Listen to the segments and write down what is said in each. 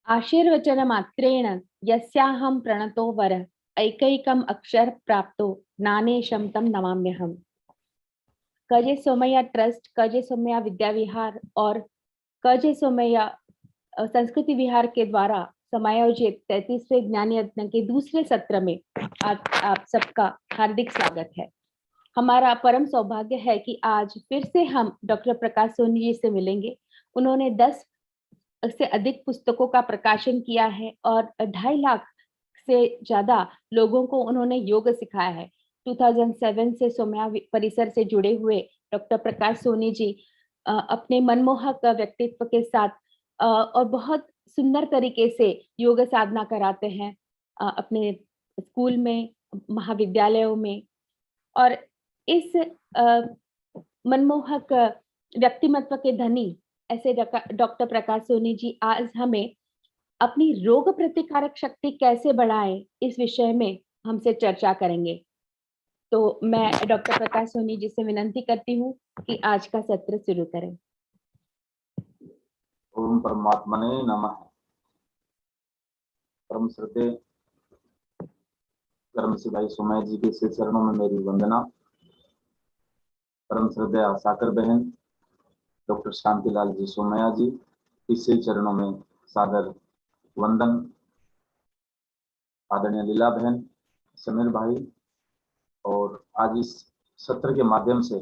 आशीर्वचन मात्रेण यस्याहं प्रणतो वर ऐकैकम अक्षर प्राप्तो नानेशम तम नमाम्यहम्। कजे सोमैया ट्रस्ट, कजे सोमैया विद्या विहार और कजे सोमैया संस्कृति विहार के द्वारा समायोजित 33वें ज्ञान यज्ञ के दूसरे सत्र में आप सबका हार्दिक स्वागत है। हमारा परम सौभाग्य है कि आज फिर से हम डॉक्टर प्रकाश सोनी जी से मिलेंगे। उन्होंने 10 से अधिक पुस्तकों का प्रकाशन किया है और 2.5 लाख से ज्यादा लोगों को उन्होंने योग सिखाया है। 2007 से सोम्या परिसर से जुड़े हुए डॉक्टर प्रकाश सोनी जी अपने मनमोहक व्यक्तित्व के साथ और बहुत सुंदर तरीके से योग साधना कराते हैं अपने स्कूल में, महाविद्यालयों में। और इस मनमोहक व्यक्तिमत्व के धनी ऐसे डॉक्टर प्रकाश सोनी जी आज हमें अपनी रोग प्रतिकारक शक्ति कैसे बढ़ाएं इस विषय में हमसे चर्चा करेंगे। तो मैं डॉक्टर प्रकाश सोनी जी से विनंती करती हूँ कि आज का सत्र शुरू करें। ओम परमात्मने नमः। परम श्रद्धेय कर्म सिद्धाई सोमैया जी के श्री चरणों में मेरी वंदना। परम श्रद्धेय साकर बहन डॉक्टर शांतिलाल जी सोमैया जी के श्री चरणों में सादर वंदन। आदरणीय लीला बहन, समीर भाई, और आज इस सत्र के माध्यम से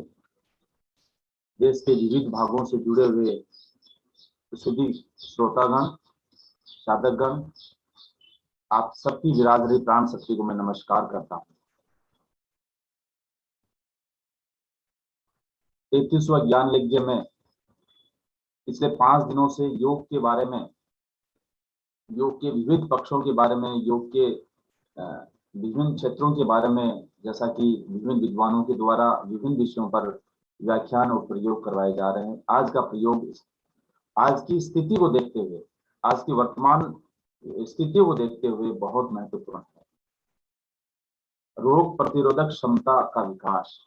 देश के विविध भागों से जुड़े हुए सभी श्रोतागण, साधकगण, आप सबकी विराजरी प्राण शक्ति को मैं नमस्कार करता हूँ। 33वां ज्ञान यज्ञ में पिछले 5 दिनों से योग के बारे में, योग के विविध पक्षों के बारे में, योग के विभिन्न क्षेत्रों के बारे में, जैसा कि विभिन्न विद्वानों के द्वारा विभिन्न विषयों पर व्याख्यान और प्रयोग करवाए जा रहे हैं। आज का प्रयोग आज की स्थिति को देखते हुए, आज की वर्तमान स्थिति को देखते हुए बहुत महत्वपूर्ण है। रोग प्रतिरोधक क्षमता का विकास।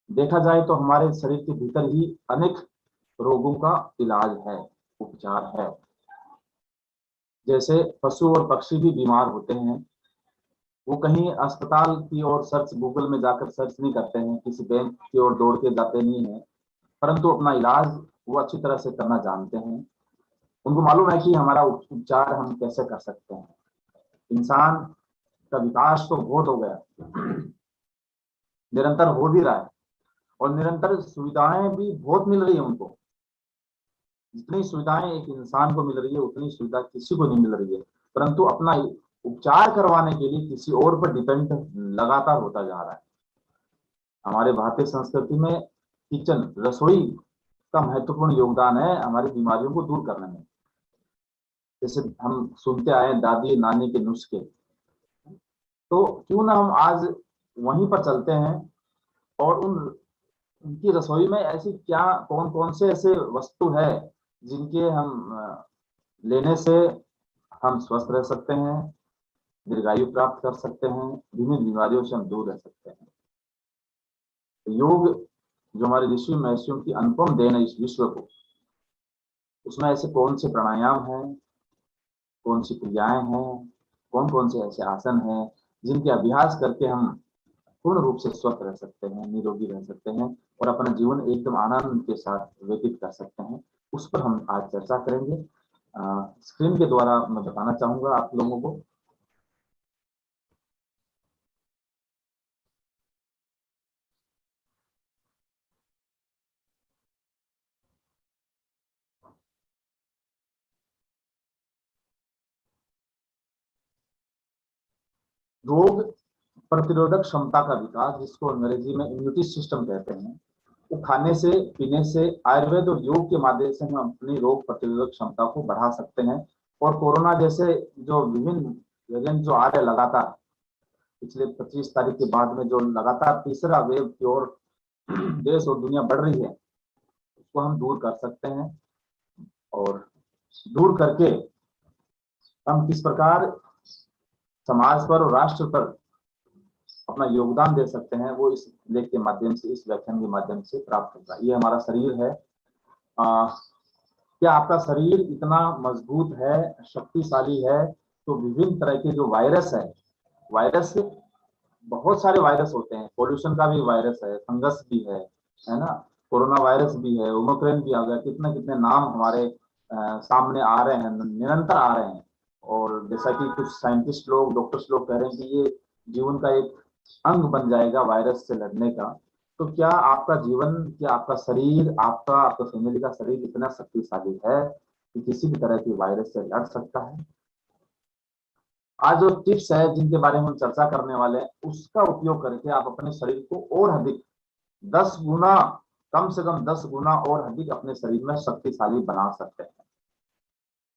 देखा जाए तो हमारे शरीर के भीतर ही अनेक रोगों का इलाज है, उपचार है। जैसे पशु और पक्षी भी बीमार होते हैं, वो कहीं अस्पताल की ओर सर्च, गूगल में जाकर सर्च नहीं करते हैं, किसी बैंक की ओर दौड़ के जाते नहीं हैं, परंतु अपना इलाज वो अच्छी तरह से करना जानते हैं। उनको मालूम है कि हमारा उपचार हम कैसे कर सकते हैं। इंसान का विकास तो बहुत हो गया, निरंतर हो भी रहा है, और निरंतर सुविधाएं भी बहुत मिल रही है उनको। जितनी सुविधाएं एक इंसान को मिल रही है उतनी सुविधा किसी को नहीं मिल रही है, परंतु अपना उपचार करवाने के लिए किसी और पर डिपेंड लगातार होता जा रहा है। हमारे भारतीय संस्कृति में किचन, रसोई का महत्वपूर्ण योगदान है हमारी बीमारियों को दूर करने में। जैसे हम सुनते आए दादी नानी के नुस्खे, तो क्यों ना हम आज वहीं पर चलते हैं और उनकी रसोई में ऐसी क्या, कौन कौन से ऐसे वस्तु है जिनके हम लेने से हम स्वस्थ रह सकते हैं, दीर्घायु प्राप्त कर सकते हैं, विभिन्न बीमारियों से हम दूर रह सकते हैं। योग जो हमारे ऋषि महर्षियों की अनुपम देन है इस विश्व को, उसमें ऐसे कौन से प्राणायाम हैं, कौन सी क्रियाएं हैं, कौन कौन से ऐसे आसन हैं जिनके अभ्यास करके हम पूर्ण रूप से स्वस्थ रह सकते हैं, निरोगी रह सकते हैं और अपना जीवन एकदम आनंद के साथ व्यतीत कर सकते हैं। उस पर हम आज चर्चा करेंगे। स्क्रीन के द्वारा मैं बताना चाहूंगा आप लोगों को। रोग प्रतिरोधक क्षमता का विकास, जिसको अंग्रेजी में इम्यूनिटी सिस्टम कहते हैं, वो खाने से, पीने से, आयुर्वेद और योग के माध्यम से हम अपनी रोग प्रतिरोधक क्षमता को बढ़ा सकते हैं। और कोरोना जैसे जो विभिन्न वेरिएंट जो आ रहे लगातार, पिछले 25 तारीख के बाद में जो लगातार तीसरा वेव की ओर देश और दुनिया बढ़ रही है, उसको हम दूर कर सकते हैं। और दूर करके हम किस प्रकार समाज पर और राष्ट्र पर अपना योगदान दे सकते हैं, वो इस लेख के माध्यम से, इस व्याख्यान के माध्यम से प्राप्त होगा। ये हमारा शरीर है। क्या आपका शरीर इतना मजबूत है, शक्तिशाली है, तो विभिन्न तरह के जो वायरस है, वायरस बहुत सारे वायरस होते हैं, पोल्यूशन का भी वायरस है, फंगस भी है ना, कोरोना वायरस भी है, ओमिक्रॉन भी आ गया, कितने कितने नाम हमारे सामने आ रहे हैं, निरंतर आ रहे हैं। और जैसा कि कुछ साइंटिस्ट लोग, डॉक्टर्स लोग कह रहे हैं कि ये जीवन का एक अंग बन जाएगा वायरस से लड़ने का। तो क्या आपका जीवन, क्या आपका शरीर, आपका आपका फैमिली का शरीर इतना शक्तिशाली है कि किसी भी तरह की वायरस से लड़ सकता है? आज जो टिप्स है जिनके बारे में हम चर्चा करने वाले हैं, उसका उपयोग करके आप अपने शरीर को और अधिक 10 गुना, कम से कम 10 गुना और अधिक अपने शरीर में शक्तिशाली बना सकते हैं।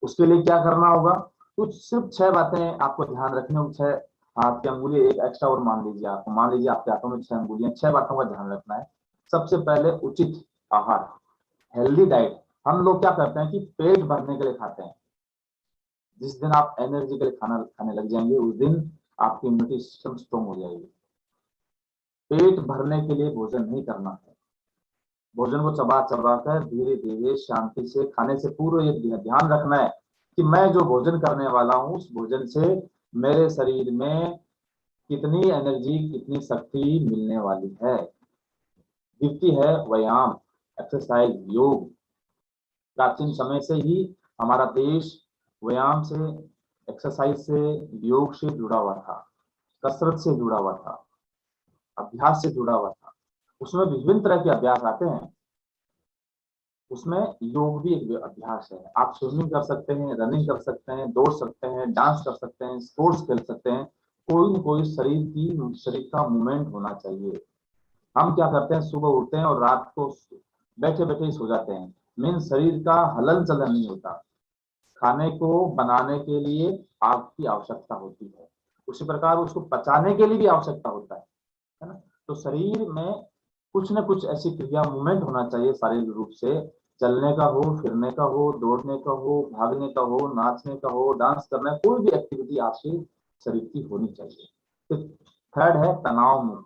उसके लिए क्या करना होगा? कुछ सिर्फ 6 बातें आपको ध्यान रखनी होगी। 6 हाथ की अंगुली एक एक्स्ट्रा और मान लीजिए, आपको मान लीजिए आपके हाथों में 6 अंगुलियां, 6 बातों का ध्यान रखना है। सबसे पहले उचित आहार, हेल्दी डाइट। हम लोग क्या करते हैं कि पेट भरने के लिए खाते हैं। जिस दिन आप एनर्जी के लिए खाना खाने लग जाएंगे, उस दिन आपकी इम्यूनिटी सिस्टम स्ट्रॉन्ग हो जाएगी। पेट भरने के लिए भोजन नहीं करना है। भोजन को चबा चबा कर धीरे धीरे शांति से खाने से पूर्व ये ध्यान रखना है कि मैं जो भोजन करने वाला हूँ, उस भोजन से मेरे शरीर में कितनी एनर्जी, कितनी शक्ति मिलने वाली है। द्वितीय है व्यायाम, एक्सरसाइज, योग। प्राचीन समय से ही हमारा देश व्यायाम से, एक्सरसाइज से, योग से जुड़ा हुआ था, कसरत से जुड़ा हुआ था, अभ्यास से जुड़ा हुआ था। उसमें विभिन्न तरह के अभ्यास आते हैं। उसमें योग भी एक अभ्यास है। आप स्विमिंग कर सकते हैं, रनिंग कर सकते हैं, दौड़ सकते हैं, डांस कर सकते हैं, स्पोर्ट्स खेल सकते हैं। कोई न कोई शरीर का मूवमेंट होना चाहिए। हम क्या करते हैं, सुबह उठते हैं और रात को बैठे बैठे ही सो जाते हैं। मीन शरीर का हलन चलन नहीं होता। खाने को बनाने के लिए आग की आवश्यकता होती है, उसी प्रकार उसको पचाने के लिए भी आवश्यकता होता है ना। तो शरीर में कुछ न कुछ ऐसी क्रिया, मूवमेंट होना चाहिए शारीरिक रूप से। चलने का हो, फिरने का हो, दौड़ने का हो, भागने का हो, नाचने का हो, डांस करना है, कोई भी एक्टिविटी आपके शरीर की होनी चाहिए। तो थर्ड है तनाव मुक्त,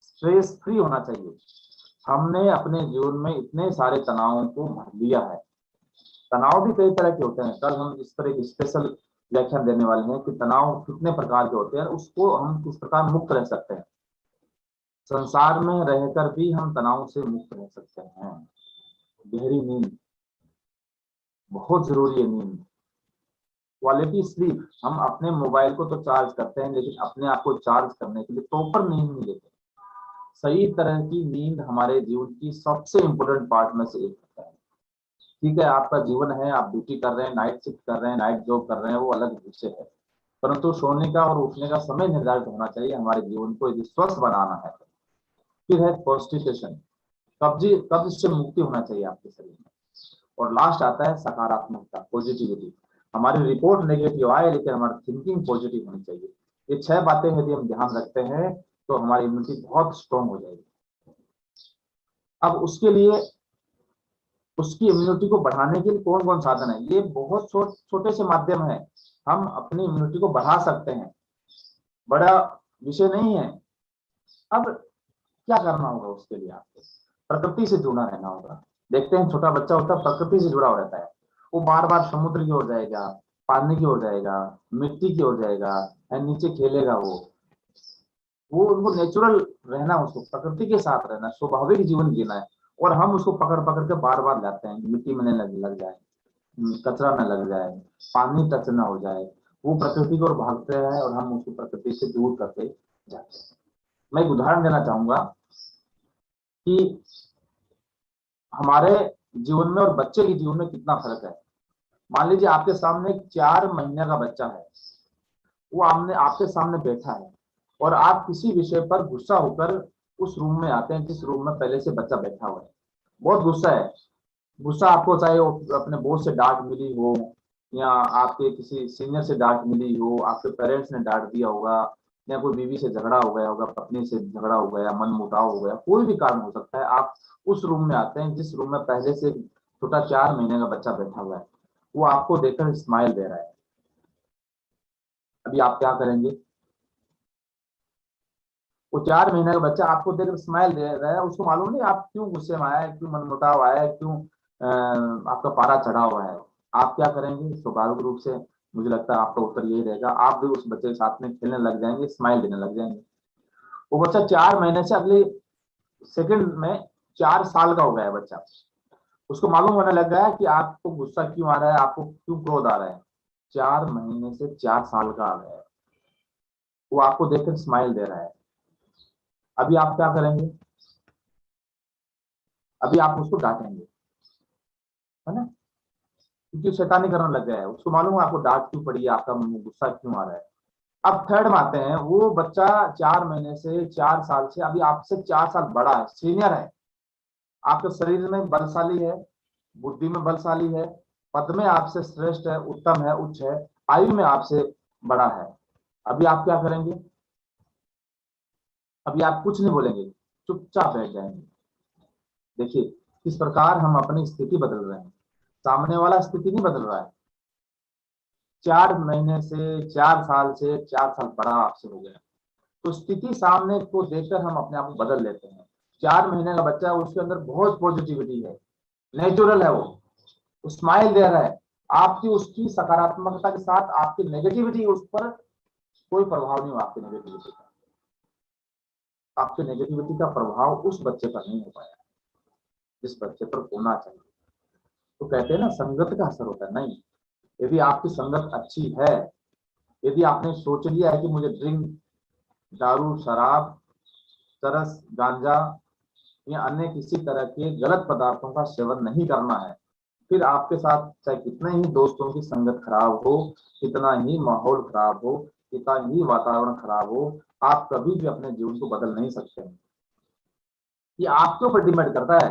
स्ट्रेस फ्री होना चाहिए। हमने अपने जीवन में इतने सारे तनावों को भर लिया है। तनाव भी कई तरह के होते हैं। कल हम इस पर एक स्पेशल व्याख्यान देने वाले हैं कि तनाव कितने प्रकार के होते हैं, उसको हम किस प्रकार मुक्त रह सकते हैं। संसार में रहकर भी हम तनाव से मुक्त रह सकते हैं। गहरी नींद बहुत जरूरी है। नींद, क्वालिटी स्लीप। हम अपने मोबाइल को तो चार्ज करते हैं, लेकिन अपने आप को चार्ज करने के लिए प्रॉपर नींद नहीं लेते। सही तरह की नींद हमारे जीवन की सबसे इंपॉर्टेंट पार्ट में से एक होता है। ठीक है, आपका जीवन है, आप ड्यूटी कर रहे हैं, नाइट शिफ्ट कर रहे हैं, नाइट जॉब कर रहे हैं, वो अलग विषय है। परंतु सोने का और उठने का समय निर्धारित होना चाहिए हमारे जीवन को यदि स्वस्थ बनाना है। फिर है कॉन्स्टिपेशन, कब्ज से मुक्ति होना चाहिए आपके शरीर में। और लास्ट आता है सकारात्मकता, पॉजिटिविटी। हमारी रिपोर्ट नेगेटिव आए, लेकिन हमारी थिंकिंग पॉजिटिव होनी चाहिए। ये 6 बातें यदि हम ध्यान रखते हैं तो हमारी इम्यूनिटी बहुत स्ट्रांग हो जाएगी। अब उसके लिए, उसकी इम्यूनिटी को बढ़ाने के लिए कौन कौन साधन है? ये बहुत छोटे से माध्यम है। हम अपनी इम्यूनिटी को बढ़ा सकते हैं, बड़ा विषय नहीं है। अब क्या करना होगा उसके लिए? आपको प्रकृति से जुड़ा रहना होगा। देखते हैं, छोटा बच्चा होता है, प्रकृति से जुड़ा रहता है। वो बार बार समुद्र की ओर जाएगा, पानी की ओर जाएगा, मिट्टी की ओर जाएगा, नीचे खेलेगा। वो उनको नेचुरल रहना, उसको प्रकृति के साथ रहना, स्वाभाविक जीवन जीना है। और हम उसको पकड़ पकड़ के बार बार लाते हैं, मिट्टी में लग जाए, कचरा न लग जाए, पानी टच ना हो जाए। वो प्रकृति की ओर भागते हैं और हम उसको प्रकृति से दूर करते जाते हैं। मैं एक उदाहरण देना चाहूंगा कि हमारे जीवन में और बच्चे के जीवन में कितना फर्क है। मान लीजिए आपके सामने एक 4 महीने का बच्चा है, वो आपके सामने बैठा है, और आप किसी विषय पर गुस्सा होकर उस रूम में आते हैं जिस रूम में पहले से बच्चा बैठा हुआ है। बहुत गुस्सा है। गुस्सा आपको, चाहे वो अपने बॉस से डांट मिली हो, या आपके किसी सीनियर से डांट मिली हो, आपके पेरेंट्स ने डांट दिया होगा, या कोई बीवी से झगड़ा हो गया होगा, पत्नी से झगड़ा हो गया, मन मुटाव हो गया, कोई भी कारण हो सकता है। आप उस रूम में आते हैं जिस रूम में पहले से छोटा 4 महीने का बच्चा बैठा हुआ है। वो आपको देखकर स्माइल दे रहा है। अभी आप क्या करेंगे? वो 4 महीने का बच्चा आपको देखकर स्माइल दे रहा है, उसको मालूम नहीं आप क्यों गुस्से में आया है, क्यों मनमुटाव आया है, क्यों आपका पारा चढ़ा हुआ है, आप क्या करेंगे? स्वाभाविक रूप से मुझे लगता है आपका उत्तर यही रहेगा, आप भी उस बच्चे के साथ में खेलने लग जाएंगे, स्माइल देने लग जाएंगे। वो बच्चा 4 महीने से अगले सेकंड में 4 साल का हो गया है बच्चा, उसको मालूम होने लग गया है कि आपको गुस्सा क्यों आ रहा है, आपको क्यों क्रोध आ रहा है। 4 महीने से 4 साल का आ गया है, वो आपको देखकर स्माइल दे रहा है। अभी आप क्या करेंगे? अभी आप उसको डांटेंगे, है ना, क्योंकि शैतानी करने लग गया है, उसको मालूम है आपको डांट क्यों पड़ी है, आपका गुस्सा क्यों आ रहा है। अब थर्ड में आते हैं, वो बच्चा 4 महीने से 4 साल से अभी आपसे 4 साल बड़ा है, सीनियर है, आपके शरीर में बलशाली है, बुद्धि में बलशाली है, पद में आपसे श्रेष्ठ है, उत्तम है, उच्च है, आयु में आपसे बड़ा है। अभी आप क्या करेंगे? अभी आप कुछ नहीं बोलेंगे, चुपचाप बैठ जाएंगे। देखिए किस प्रकार हम अपनी स्थिति बदल रहे हैं, सामने वाला स्थिति नहीं बदल रहा है। 4 महीने से 4 साल से 4 साल बड़ा आपसे हो गया, तो स्थिति सामने को देखकर हम अपने आप को बदल लेते हैं। 4 महीने का बच्चा है, उसके अंदर बहुत पॉजिटिविटी है, नेचुरल है, वो स्माइल दे रहा है, आपकी उसकी सकारात्मकता के साथ आपकी नेगेटिविटी उस पर कोई प्रभाव नहीं हो, आपके नेगेटिविटी का प्रभाव उस बच्चे पर नहीं हो पाया जिस बच्चे पर होना चाहिए। तो कहते हैं ना संगत का असर होता है, नहीं, यदि आपकी संगत अच्छी है, यदि आपने सोच लिया है कि मुझे ड्रिंक, दारू, शराब, चरस, गांजा या अन्य किसी तरह के गलत पदार्थों का सेवन नहीं करना है, फिर आपके साथ चाहे कितने ही दोस्तों की संगत खराब हो, कितना ही माहौल खराब हो, कितना ही वातावरण खराब हो, आप कभी भी अपने जीवन को बदल नहीं सकते हैं। ये आपके ऊपर डिपेंड करता है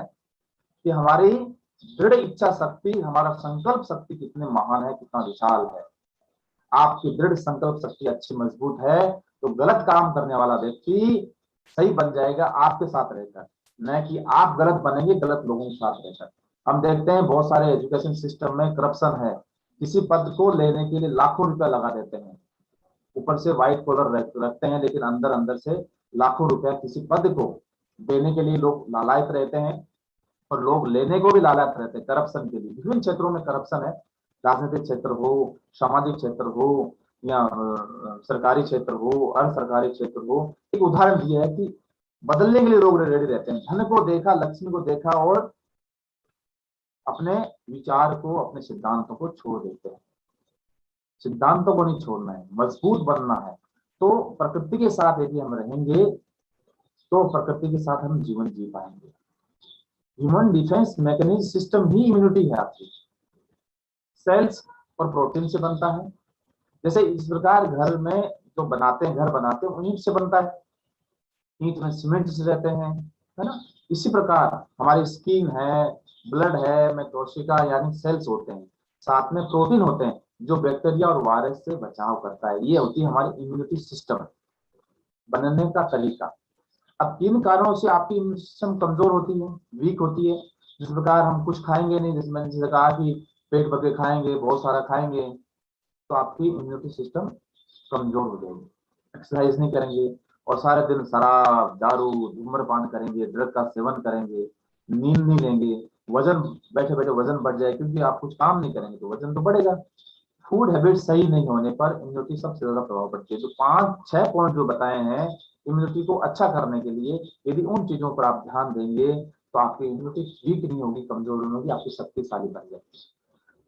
कि हमारी दृढ़ इच्छा शक्ति, हमारा संकल्प शक्ति कितने महान है, कितना विशाल है। आपकी दृढ़ संकल्प शक्ति अच्छी मजबूत है तो गलत काम करने वाला व्यक्ति सही बन जाएगा आपके साथ रहकर, न कि आप गलत बनेंगे गलत लोगों के साथ रहकर। हम देखते हैं बहुत सारे एजुकेशन सिस्टम में करप्शन है, किसी पद को लेने के लिए लाखों रुपया लगा देते हैं, ऊपर से व्हाइट कॉलर रखते हैं, लेकिन अंदर अंदर से लाखों रुपया किसी पद को देने के लिए लोग लालायत रहते हैं, और लोग लेने को भी लालायत रहते हैं करप्शन के लिए। विभिन्न क्षेत्रों में करप्शन है, राजनीतिक क्षेत्र हो, सामाजिक क्षेत्र हो, या सरकारी क्षेत्र हो, अर्ध सरकारी क्षेत्र हो। एक उदाहरण दिया है कि बदलने के लिए लोग रेडी रहते हैं, धन को देखा, लक्ष्मी को देखा और अपने विचार को, अपने सिद्धांतों को छोड़ देते हैं। सिद्धांतों को नहीं छोड़ना है, मजबूत बनना है। तो प्रकृति के साथ यदि हम रहेंगे तो प्रकृति के साथ हम जीवन जी पाएंगे। ह्यूमन डिफेंस मैकेनिज्म सिस्टम ही इम्यूनिटी है आपकी, सेल्स और प्रोटीन से बनता है। जैसे इस प्रकार घर में जो बनाते हैं, घर बनाते हैं, ईंट से बनता है, ईंट में सीमेंट से रहते हैं, है ना। इसी प्रकार हमारी स्किन है, ब्लड है में कोशिका यानी सेल्स होते हैं, साथ में प्रोटीन होते हैं जो बैक्टीरिया और वायरस से बचाव करता है। ये होती है हमारी इम्यूनिटी सिस्टम बनने का तरीका। अब किन कारणों से आपकी इम्यूनिटी सिस्टम कमजोर होती है, वीक होती है? जिस प्रकार हम कुछ खाएंगे नहीं, जिसमें मैंने कहा कि पेट भर के खाएंगे, बहुत सारा खाएंगे, तो आपकी इम्यूनिटी सिस्टम कमजोर हो जाएगी। एक्सरसाइज नहीं करेंगे और सारे दिन शराब, दारू, धूम्रपान करेंगे, ड्रग का सेवन करेंगे, नींद नहीं लेंगे, वजन, बैठे बैठे वजन बढ़ जाए, क्योंकि आप कुछ काम नहीं करेंगे तो वजन तो बढ़ेगा। फूड हैबिट सही नहीं होने पर इम्यूनिटी सबसे ज्यादा प्रभाव पड़ती है। जो 5-6 पॉइंट जो बताए हैं इम्यूनिटी को अच्छा करने के लिए, यदि उन चीजों पर आप ध्यान देंगे तो आपकी इम्यूनिटी वीक नहीं होगी, कमजोर नहीं होगी, आपकी शक्तिशाली बन जाएगी।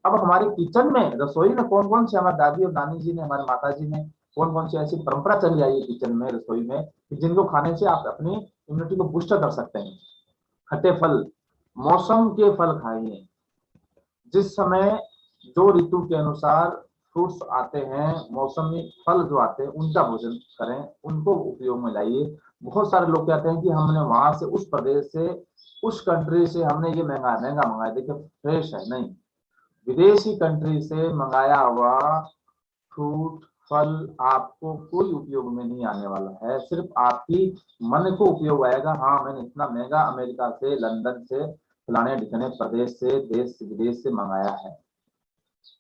अब हमारे किचन में, रसोई में कौन कौन से, हमारे दादी और नानी जी ने, हमारे माता जी ने कौन कौन सी ऐसी परंपरा चली आई है किचन में, रसोई में, कि जिनको खाने से आप अपनी इम्यूनिटी को बूस्ट कर सकते हैं। खट्टे फल, मौसम के फल खाइए, जिस समय जो ऋतु के अनुसार फ्रूट्स आते हैं, मौसमी फल जो आते हैं उनका भोजन करें, उनको उपयोग में लाइए। बहुत सारे लोग कहते हैं कि हमने वहां से, उस प्रदेश से, उस कंट्री से हमने ये महंगा महंगा मंगाया, देखिए फ्रेश है नहीं, विदेशी कंट्री से मंगाया हुआ फ्रूट, फल आपको कोई उपयोग में नहीं आने वाला है, सिर्फ आपकी मन को उपयोग आएगा। हाँ, मैंने इतना महंगा अमेरिका से, लंदन से, फलाने ढिकाने प्रदेश से, देश विदेश से मंगाया है,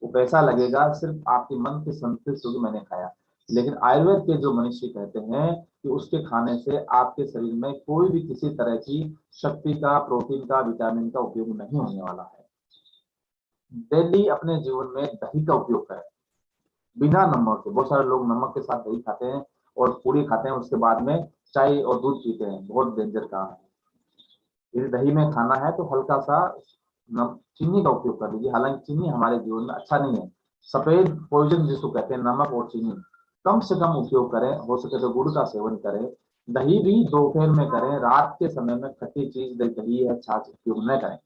वो पैसा लगेगा, सिर्फ आपके मन की संतुष्टि होगी, मैंने खाया। लेकिन आयुर्वेद के जो मनुष्य कहते हैं कि उसके खाने से आपके शरीर में कोई भी किसी तरह की शक्ति का, प्रोटीन का, विटामिन का उपयोग नहीं होने वाला है। डेली अपने जीवन में दही का उपयोग करें, बिना नमक के। बहुत सारे लोग नमक के साथ दही खाते हैं और पूरी खाते हैं, उसके बाद में चाय और दूध पीते हैं, बहुत डेंजर काम है। यदि दही में खाना है तो हल्का सा चीनी का उपयोग कर लीजिए, हालांकि चीनी हमारे जीवन में अच्छा नहीं है, सफेद पॉइजन जिसको कहते हैं, नमक और चीनी कम से कम उपयोग करें, हो सके तो गुड़ का सेवन करें। दही भी दोपहर में करें, रात के समय में खट्टी चीज दही है छाछ उपयोग न करें।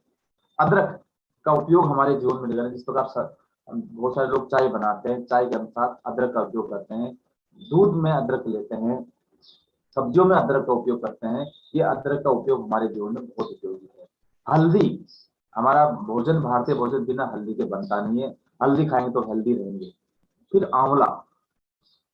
अदरक का उपयोग हमारे जीवन में करें, जिस प्रकार बहुत सारे लोग चाय बनाते हैं, चाय के साथ अदरक का उपयोग करते हैं, दूध में अदरक लेते हैं, सब्जियों में अदरक का उपयोग करते हैं। ये अदरक का उपयोग हमारे जीवन में बहुत उपयोगी है। हल्दी, हमारा भोजन, भारतीय भोजन बिना हल्दी के बनता नहीं है, हल्दी खाएंगे तो हेल्दी रहेंगे। फिर आंवला,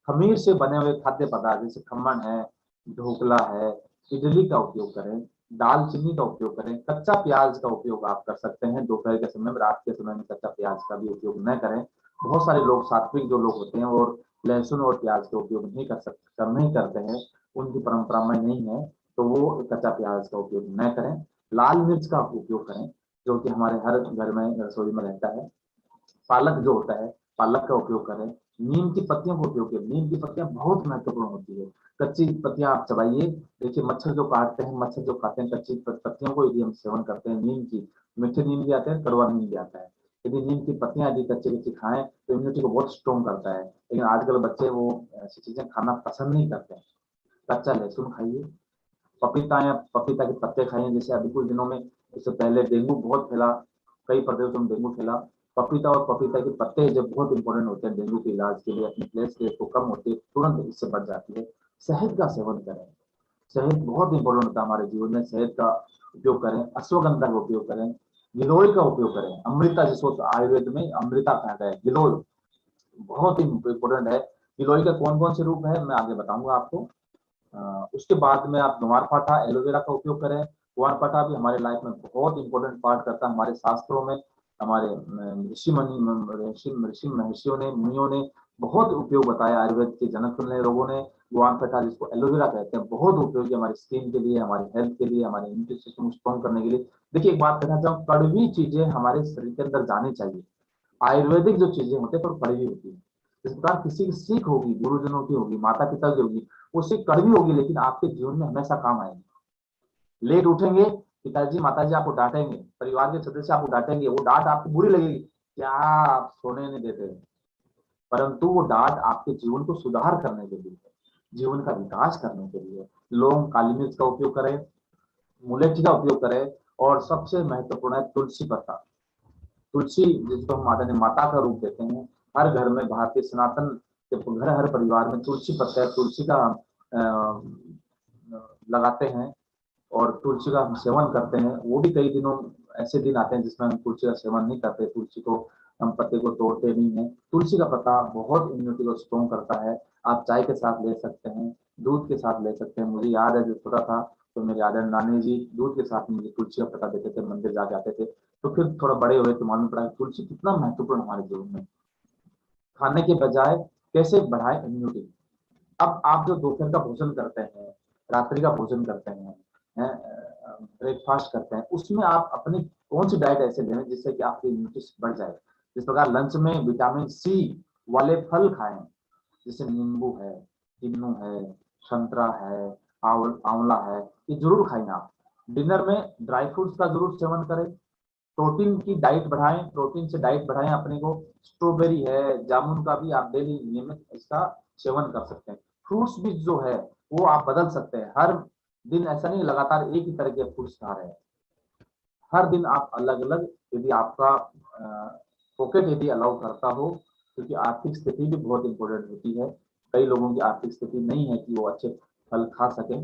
खमीर से बने हुए खाद्य पदार्थ जैसे खमन है, ढोकला है, इडली का उपयोग करें, दालचीनी का उपयोग करें। कच्चा प्याज का उपयोग आप कर सकते हैं दोपहर के समय में, रात के समय में कच्चा प्याज का भी उपयोग न करें। बहुत सारे लोग, सात्विक जो लोग होते हैं, और लहसुन और प्याज का उपयोग नहीं करते हैं, उनकी परंपरा में नहीं है, तो वो कच्चा प्याज का उपयोग न करें। लाल मिर्च का उपयोग करें, जो कि हमारे हर घर में रसोई में रहता है। पालक जो होता है, पालक का उपयोग करें। नीम की पत्तियों का उपयोग करें, नीम की पत्तियां बहुत महत्वपूर्ण होती है। कच्ची पत्तियां आप चबाइए, देखिए मच्छर जो काटते हैं, मच्छर जो खाते हैं कच्ची पत्तियों को, यदि हम सेवन करते हैं नीम की, मीठे नीम भी आते हैं, कड़वा नीम भी आता है, यदि नीम की पत्तियां यदि कच्ची कच्ची खाएं तो इम्यूनिटी को बहुत स्ट्रॉन्ग करता है। लेकिन आजकल बच्चे वो ऐसी चीजें खाना पसंद नहीं करते हैं। कच्चा लहसुन खाइए, पपीता या पपीता के पत्ते खाइए। जैसे अभी कुछ दिनों में, इससे पहले डेंगू बहुत फैला, कई प्रदेशों में डेंगू फैला। पपीता और पपीता के पत्ते जब बहुत इंपॉर्टेंट होते हैं डेंगू के इलाज के लिए, अपनी प्लेटलेट्स को कम होती है, तुरंत इससे बढ़ जाती है। शहद का सेवन करें, शहद बहुत इंपॉर्टेंट होता है हमारे जीवन में, शहद का उपयोग करें। अश्वगंधा का उपयोग करें, गिलोय का उपयोग करें, अमृता जिसको आयुर्वेद में अमृता कहा गया है, गिलोय बहुत ही इंपॉर्टेंट है। गिलोय का कौन कौन से रूप है मैं आगे बताऊंगा आपको। उसके बाद में आप ग्वारपाठा, एलोवेरा का उपयोग करें। ग्वारपाठा भी हमारे लाइफ में बहुत इंपॉर्टेंट पार्ट करता है। हमारे शास्त्रों में, हमारे ऋषि महर्षियों ने, मुनियों ने बहुत उपयोग बताया। आयुर्वेद के जनक ने, लोगों ने ग्वारपाठा, जिसको एलोवेरा कहते हैं, बहुत उपयोगी हमारी स्किन के लिए, हमारी हेल्थ के लिए, हमारे इम्यूनिटी सिस्टम स्ट्रॉन्ग करने के लिए। देखिए एक बात कहना चाहूँ, कड़वी चीजें हमारे शरीर के अंदर जानी चाहिए। आयुर्वेदिक जो चीजें होती है पर कड़वी होती है। इस प्रकार किसी की सीख होगी, गुरुजनों की होगी, माता पिता की होगी, वो सीख कड़वी होगी लेकिन आपके जीवन में हमेशा काम आएगी। लेट उठेंगे, पिताजी माताजी आपको डांटेंगे, परिवार के सदस्य आपको डांटेंगे, वो डांट आपको बुरी लगेगी, क्या आप सोने नहीं देते, परंतु वो डांट आपके जीवन को सुधार करने के लिए है, जीवन का विकास करने के लिए। लौंग, काली मिर्च का उपयोग करें, मुलेठी का उपयोग करें, और सबसे महत्वपूर्ण है तुलसी पत्ता। तुलसी, जिसको हम माता ने माता का रूप देते हैं, हर घर में, भारतीय सनातन के घर, हर परिवार में तुलसी पत्ता है, तुलसी का लगाते हैं और तुलसी का हम सेवन करते हैं। वो भी कई दिनों, ऐसे दिन आते हैं जिसमें हम तुलसी का सेवन नहीं करते, तुलसी को हम पत्ते को तोड़ते नहीं है। तुलसी का पत्ता बहुत इम्यूनिटी को स्ट्रॉन्ग करता है। आप चाय के साथ ले सकते हैं, दूध के साथ ले सकते हैं। मुझे याद है जब छोटा था तो मेरे आदर नानी जी दूध के साथ मुझे तुलसी का पत्ता देते थे, मंदिर जाके आते थे। तो फिर थोड़ा बड़े हुए तो मालूम पड़ा तुलसी कितना महत्वपूर्ण हमारे जीवन में। खाने के बजाय कैसे बढ़ाए इम्यूनिटी। अब आप जो दोपहर का भोजन करते हैं, रात्रि का भोजन करते हैं, ब्रेकफास्ट करते हैं, उसमें आप अपनी कौन सी डाइट ऐसे लें जिससे कि आपकी इम्यूनिटी बढ़ जाए। जिस प्रकार लंच में विटामिन सी वाले फल खाएं, जैसे नींबू है, किन्नू है, संतरा है, आंवला है, ये जरूर खाएं आप। डिनर में ड्राई फ्रूट्स का जरूर सेवन करें। प्रोटीन की डाइट बढ़ाएं, प्रोटीन से डाइट बढ़ाएं अपने को। स्ट्रॉबेरी है, जामुन का भी आप डेली नियमित इसका सेवन कर सकते हैं। फ्रूट्स भी जो है वो आप बदल सकते हैं, हर दिन ऐसा नहीं लगातार एक ही तरह के फ्रूट्स खा रहे हैं। हर दिन आप अलग अलग, यदि आपका पॉकेट यदि अलाउ करता हो, क्योंकि आर्थिक स्थिति भी बहुत इंपॉर्टेंट होती है। कई लोगों की आर्थिक स्थिति नहीं है कि वो अच्छे फल खा सके,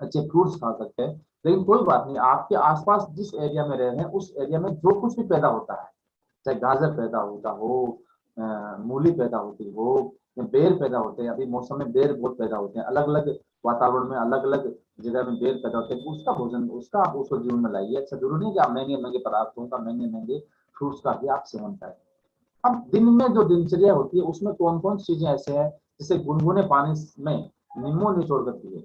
अच्छे फ्रूट्स खा सकते हैं। लेकिन कोई बात नहीं, आपके आसपास जिस एरिया में रह रहे हैं उस एरिया में जो कुछ भी पैदा होता है, चाहे गाजर पैदा होता हो, मूली पैदा होती हो, बेर पैदा होते हैं, अभी मौसम में बेर बहुत पैदा होते हैं, अलग अलग वातावरण में अलग अलग जगह में बेर पैदा होते हैं, उसका भोजन, उसका आप उसको जीवन में लाइए। अच्छा जरूरी नहीं कि आप महंगे महंगे पदार्थों का, महंगे महंगे फ्रूट्स का भी आप सेवन करें। अब दिन में जो दिनचर्या होती है उसमें कौन कौन चीजें ऐसे हैं, जैसे गुनगुने पानी में नींबू निचोड़ कर पिए,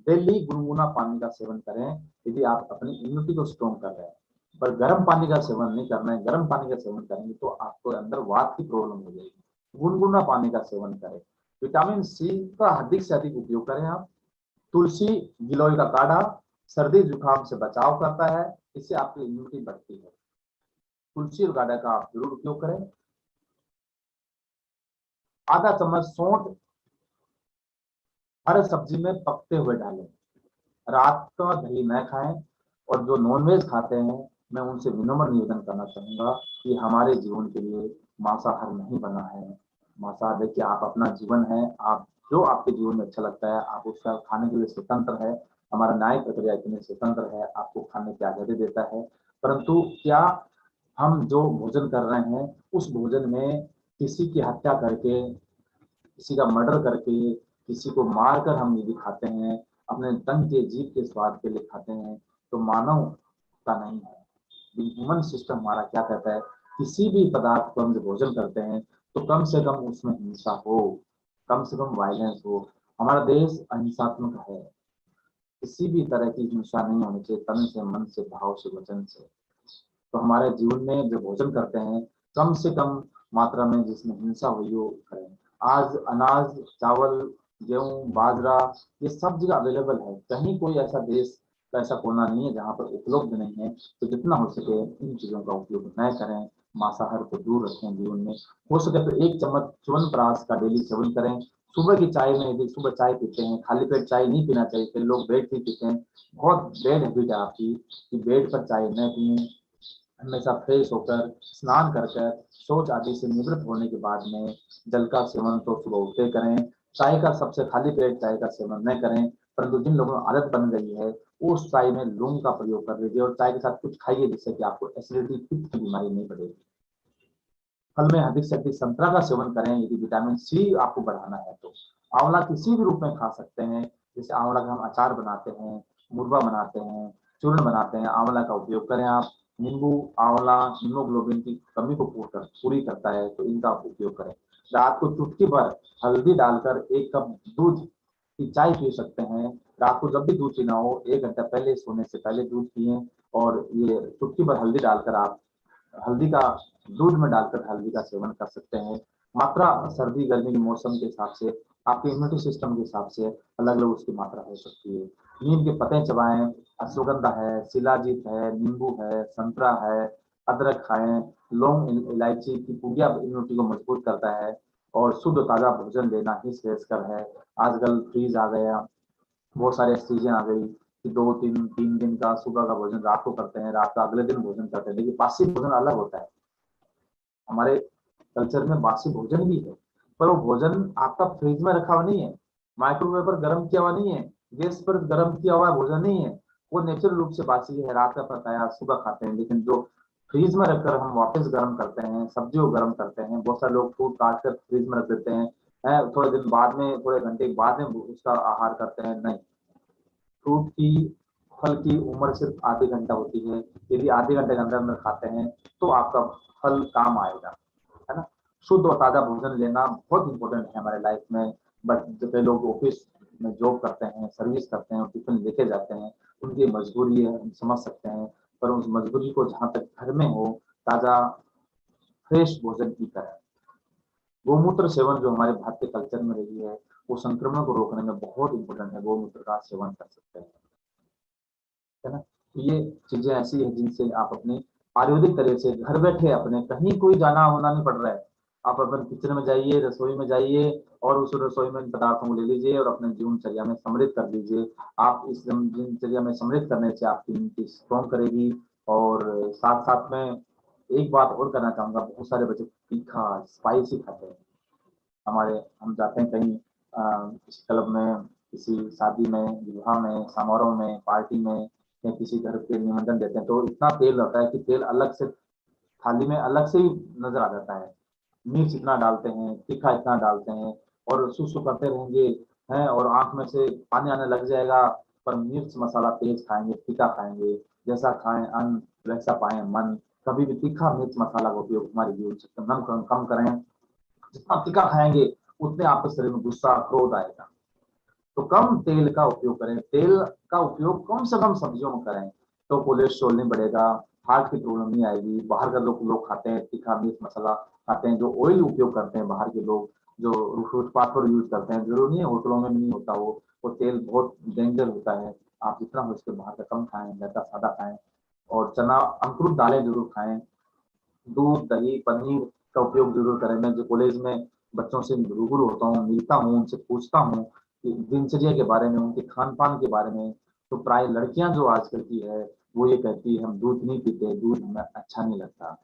डेली गुनगुना पानी का सेवन करें, यदि आप अपनी इम्यूनिटी को स्ट्रॉन्ग कर रहे हैं। पर गर्म पानी का सेवन नहीं करना है। गर्म पानी का सेवन करेंगे तो आपको अंदर वात की प्रॉब्लम हो जाएगी। गुनगुना पानी का सेवन करें। विटामिन सी का अधिक से अधिक उपयोग करें आप। तुलसी, गिलोय का काढ़ा सर्दी जुकाम से बचाव करता है, इससे आपकी इम्यूनिटी बढ़ती है। तुलसी और काढ़ा का आप जरूर उपयोग करें। आधा चम्मच सौंठ हर सब्जी में पकते हुए डालें। रात का दही न खाएं। और जो नॉनवेज खाते हैं, मैं उनसे विनम्र निवेदन करना चाहूंगा कि हमारे जीवन के लिए मांसाहार नहीं बना है। मांसाहार देखिए, आप अपना जीवन है, आप जो आपके जीवन में अच्छा लगता है आप उसका खाने के लिए स्वतंत्र है। हमारा न्याय प्रक्रिया इतनी स्वतंत्र है, आपको खाने की आजादी देता है। परंतु क्या हम जो भोजन कर रहे हैं उस भोजन में किसी की हत्या करके, किसी का मर्डर करके, किसी को मारकर हम यदि खाते हैं, अपने तन के जीभ के स्वाद के लिए खाते हैं, तो मानव का नहीं है। ह्यूमन सिस्टम हमारा क्या कहता है, किसी भी पदार्थ को हम जब भोजन करते हैं तो कम से कम उसमें हिंसा हो, कम से कम वायलेंस हो। हमारा देश अहिंसात्मक है। किसी भी तरह की हिंसा नहीं होनी चाहिए, तन से, मन से, भाव से, वचन से। तो हमारे जीवन में जो भोजन करते हैं कम से कम मात्रा में जिसमें हिंसा हुई हो करें। आज अनाज, चावल, गेहूं, बाजरा ये सब जगह अवेलेबल है। कहीं कोई ऐसा देश का ऐसा कोना नहीं है जहाँ पर उपलब्ध नहीं है। तो जितना हो सके इन चीजों का उपयोग न करें। मांसाहार को दूर रखें जीवन में। हो सके तो 1 चम्मच च्यवनप्राश का डेली सेवन करें। सुबह की चाय में यदि सुबह चाय पीते हैं, खाली पेट चाय नहीं पीना चाहिए। फिर लोग बेड टी पीते हैं, बहुत बैड हैबिट है आपकी कि बेड पर चाय न पिए। हमेशा फ्रेश होकर, स्नान कर कर, शौच आदि से निवृत्त होने के बाद में जल का सेवन तो सुबह उठते करें। चाय का सबसे खाली पेट चाय का सेवन न करें। परंतु जिन लोगों को आदत बन गई है उस चाय में लौंग का प्रयोग कर लीजिए और चाय के साथ कुछ खाइए जिससे कि आपको एसिडिटी, पित्त की बीमारी नहीं बढ़ेगी। फल में अधिक से अधिक संतरा का सेवन करें यदि विटामिन सी आपको बढ़ाना है तो। आंवला किसी भी रूप में खा सकते हैं। जैसे आंवला का हम अचार बनाते हैं, मुरबा बनाते हैं, चूर्ण बनाते हैं, आंवला का उपयोग करें आप। नींबू, आंवला हीमोग्लोबिन की कमी को पूरी करता है, तो इनका आप उपयोग करें। रात को चुटकी भर हल्दी डालकर 1 कप दूध की चाय पी सकते हैं। रात को जब भी दूध पीना हो 1 घंटा पहले, सोने से पहले दूध पिए। और ये चुटकी भर हल्दी डालकर आप हल्दी का दूध में डालकर हल्दी का सेवन कर सकते हैं। मात्रा सर्दी गर्मी के मौसम के हिसाब से, आपके इम्यूनिटी सिस्टम के हिसाब से अलग अलग उसकी मात्रा हो सकती है। नीम के पत्ते चबाएं, अश्वगंधा है, शिलाजीत है, नींबू है, संतरा है, अदरक खाएं। लौंग, इलायची की पूजा इम्यूनिटी को मजबूत करता है। और शुद्ध ताजा भोजन लेना ही श्रेयस्कर है। आजकल फ्रीज आ गया, बहुत सारी चीजें आ गई कि 2 3 3 दिन का सुबह का भोजन रात को करते हैं, रात का अगले दिन भोजन करते हैं। देखिए, बासी भोजन अलग होता है। हमारे कल्चर में बासी भोजन भी है, पर वो भोजन आपका फ्रिज में रखा हुआ नहीं है, माइक्रोवेव पर गर्म किया हुआ नहीं है, गैस पर गर्म किया हुआ भोजन नहीं है। वो नेचुरल रूप से बासी है, रात का पकाया सुबह खाते हैं। लेकिन जो फ्रीज में रखकर हम वापस गर्म करते हैं, सब्जी को गर्म करते हैं, बहुत सारे लोग फ्रूट काट कर फ्रीज में रख देते हैं, थोड़े दिन बाद में, थोड़े घंटे बाद में उसका आहार करते हैं। नहीं, फ्रूट की, फल की उम्र सिर्फ आधे घंटा होती है। यदि आधे घंटे के अंदर अंदर खाते हैं तो आपका फल काम आएगा, है ना। शुद्ध और ताजा भोजन लेना बहुत इंपॉर्टेंट है हमारे लाइफ में। बट जो कई लोग ऑफिस में जॉब करते हैं, सर्विस करते हैं और टिफिन लेके जाते हैं, उनकी मजबूरी है, हम समझ सकते हैं। पर उस मजबूरी को जहाँ तक घर में हो, ताजा फ्रेश भोजन की करें। गोमूत्र सेवन जो हमारे भारतीय कल्चर में रही है, वो संक्रमण को रोकने में बहुत इंपॉर्टेंट है। गोमूत्र का सेवन कर सकते हैं, है ना। तो ये चीजें ऐसी है जिनसे आप अपने आयुर्वेदिक तरह से घर बैठे, अपने कहीं कोई जाना होना नहीं पड़ रहा है। आप अपन किचन में जाइए, रसोई में जाइए और उस रसोई में पदार्थों को ले लीजिए और अपने जीवनचर्या में सम्मिलित कर लीजिए। आप इस दिनचर्या में सम्मिलित करने से आपकी इम्यूनिटी स्ट्रॉन्ग करेगी। और साथ साथ में एक बात और करना चाहूंगा, बहुत सारे बच्चे तीखा स्पाइसी खाते हैं। हमारे, हम जाते हैं कहीं किसी क्लब में, किसी शादी में, विवाह में, समारोह में, पार्टी में, या किसी घर के निमंत्रण देते हैं तो इतना तेल होता है कि तेल अलग से थाली में अलग से ही नजर आ जाता है। मिर्च इतना डालते हैं, तीखा इतना डालते हैं और सु करते रहेंगे हैं और आंख में से पानी आने लग जाएगा। पर मिर्च मसाला तेज खाएंगे, तीखा खाएंगे, जैसा खाएं अन्न वैसा पाए मन। कभी भी तीखा मिर्च मसाला का उपयोग हमारे जीवन से कम करें। जितना तीखा खाएंगे उतने आपके शरीर में गुस्सा, क्रोध आएगा। तो कम तेल का उपयोग करें, तेल का उपयोग कम से कम सब्जियों में करें, तो कोलेस्ट्रॉल नहीं बढ़ेगा, हार्ट की प्रॉब्लम नहीं आएगी। बाहर का लोग खाते हैं तीखा मिर्च मसाला खाते हैं, जो ऑयल उपयोग करते हैं बाहर के लोग, जो फुटपाथ पर यूज करते हैं, जरूरी नहीं है होटलों में भी नहीं होता वो तेल बहुत डेंजर होता है। आप जितना हो इसके बाहर का कम खाएं, घर का सादा खाएं, और चना अंकुरित दालें जरूर खाएं। दूध दही पनीर का उपयोग जरूर करें। मैं जो कॉलेज में बच्चों से रूबरू होता हूँ, मिलता हूँ, उनसे पूछता हूँ कि दिनचर्या के बारे में, उनके खान पान के बारे में, तो प्राय लड़कियां जो आजकल की है वो ये कहती है हम दूध नहीं पीते, दूध हमें अच्छा नहीं लगता,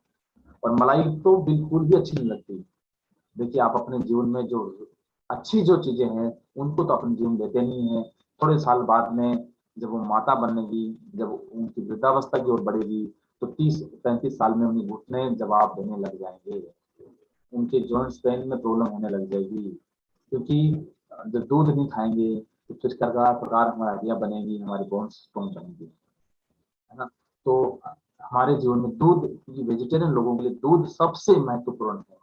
और मलाई तो बिल्कुल भी अच्छी नहीं लगती। देखिए आप अपने जीवन में जो अच्छी जो चीजें हैं उनको तो अपने जीवन देते नहीं है। थोड़े साल बाद में जब वो माता बनेगी, जब उनकी वृद्धावस्था की ओर बढ़ेगी, तो 30-35 साल में उन्हें घुटने जवाब देने लग जाएंगे, उनके जॉइंट्स पेन में प्रॉब्लम होने लग जाएगी, क्योंकि जब दूध नहीं खाएंगे तो किस प्रकार प्रकार हमारी हड्डियां बनेगी, हमारी बोन्स स्ट्रॉन्ग बनेगी, है ना। तो हमारे जीवन में दूध, वेजिटेरियन लोगों के लिए दूध सबसे महत्वपूर्ण है।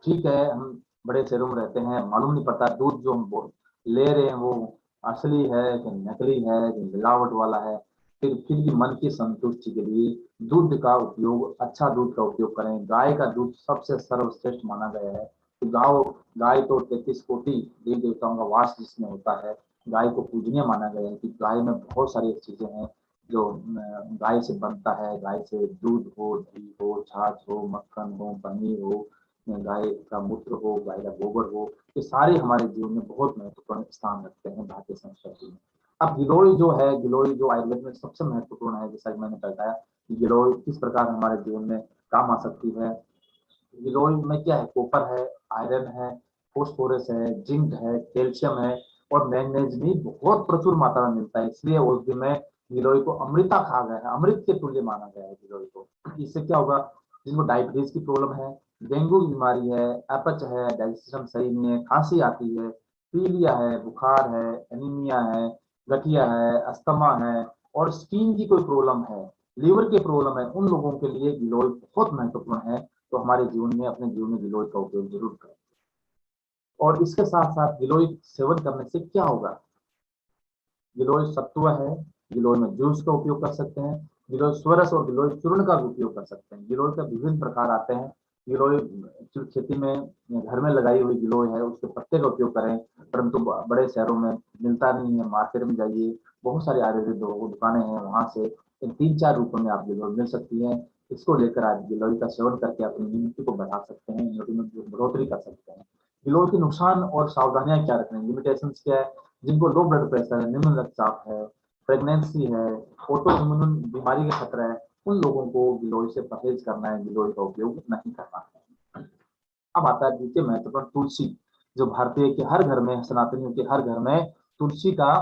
ठीक है, हम बड़े शहरों में रहते हैं, मालूम नहीं पड़ता दूध जो हम ले रहे हैं वो असली है कि नकली है कि मिलावट वाला है। फिर भी मन की संतुष्टि के लिए दूध का उपयोग, अच्छा दूध का उपयोग करें। गाय का दूध सबसे सर्वश्रेष्ठ माना गया है। तो गाय तो 33 कोटि देवी देवताओं का वास जिसमें होता है, गाय को पूजनीय माना गया है कि गाय में बहुत सारी चीजें हैं जो गाय से बनता है। गाय से दूध हो, घी हो, छाछ हो, मक्खन हो, पनीर हो, गाय का मूत्र हो, गाय का गोबर हो, ये सारे हमारे जीवन में बहुत महत्वपूर्ण स्थान रखते हैं भारतीय संस्कृति में। अब गिलोय जो है, गिलोय जो आयुर्वेद में सबसे महत्वपूर्ण है, जैसा कि मैंने बताया कि गिलोय किस प्रकार हमारे जीवन में काम आ सकती है। गिलोय में क्या है, कॉपर है, आयरन है, फोस्फोरस है, जिंक है, कैल्शियम है, और मैग्नीज भी बहुत प्रचुर मात्रा में मिलता है। इसलिए उस दिन में गिलोय को अमृता कहा गया है, अमृत के तुल्य माना गया है गिलोय को। इससे क्या होगा, जिनको डायबिटीज की प्रॉब्लम है, डेंगू की बीमारी है, अपच है, डाइजेशन सही नहीं है, खांसी आती है, पीलिया है, बुखार है, एनीमिया है, गठिया है, अस्थमा है, और स्किन की कोई प्रॉब्लम है, लीवर की प्रॉब्लम है, उन लोगों के लिए गिलोय बहुत महत्वपूर्ण है। तो हमारे जीवन में, अपने जीवन में गिलोय का उपयोग जरूर करें। और इसके साथ साथ गिलोय सेवन करने से क्या होगा, गिलोय सत्व है, गिलोय में जूस का उपयोग कर सकते हैं, गिलोय स्वरस और गिलोय चूर्ण का भी उपयोग कर सकते हैं। गिलोय का विभिन्न प्रकार आते हैं। गिलोय जो खेती में घर में लगाई हुई गिलोय है उसके पत्ते का उपयोग करें, परंतु बड़े शहरों में मिलता नहीं है। मार्केट में जाइए, बहुत सारी आयुर्वेदिक दुकानें हैं, वहां से 3-4 रुपए में आप गिलोय मिल सकती है। इसको लेकर आप गिलोय का सेवन करके अपनी इम्यूनिटी को बढ़ा सकते हैं, इम्यूनिटी में बढ़ोतरी कर सकते हैं। गिलोय के नुकसान और सावधानियां क्या रखनी है, लिमिटेशन क्या है, जिनको लो ब्लड प्रेशर है, निम्न रक्तचाप है, प्रेगनेंसी है, ऑटो इम्यून बीमारी का खतरा है, उन लोगों को गिलोय से परहेज करना है, गिलोय का उपयोग नहीं करना है। अब आता है द्वितीय महत्वपूर्ण, तुलसी, जो भारतीय के हर घर में, सनातनियों के हर घर में तुलसी का,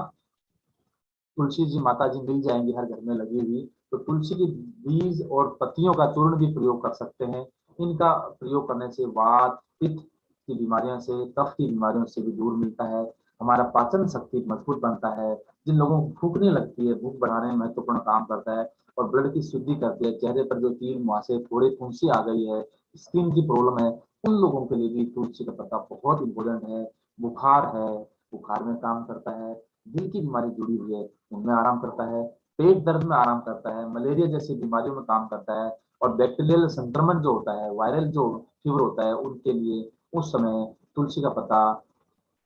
तुलसी जी माता जी मिल जाएंगी हर घर में लगी हुई। तो तुलसी की बीज और पत्तियों का चूर्ण भी प्रयोग कर सकते हैं। इनका प्रयोग करने से वात पित्त की बीमारियों से, कफ की बीमारियों से भी दूर मिलता है। हमारा पाचन शक्ति मजबूत बनता है। जिन लोगों को भूख नहीं लगती है, भूख बढ़ाने में महत्वपूर्ण काम करता है, और ब्लड की शुद्धि करती है। चेहरे पर जो 3 मुहासे, थोड़ी फुंसी आ गई है, स्किन की प्रॉब्लम है, उन लोगों के लिए भी तुलसी का पत्ता बहुत इंपॉर्टेंट है। बुखार है, बुखार में काम करता है। दिल की बीमारी जुड़ी हुई है, उनमें आराम करता है। पेट दर्द में आराम करता है, मलेरिया जैसी बीमारियों में काम करता है, और बैक्टीरियल संक्रमण जो होता है, वायरल जो फीवर होता है, उनके लिए उस समय तुलसी का पत्ता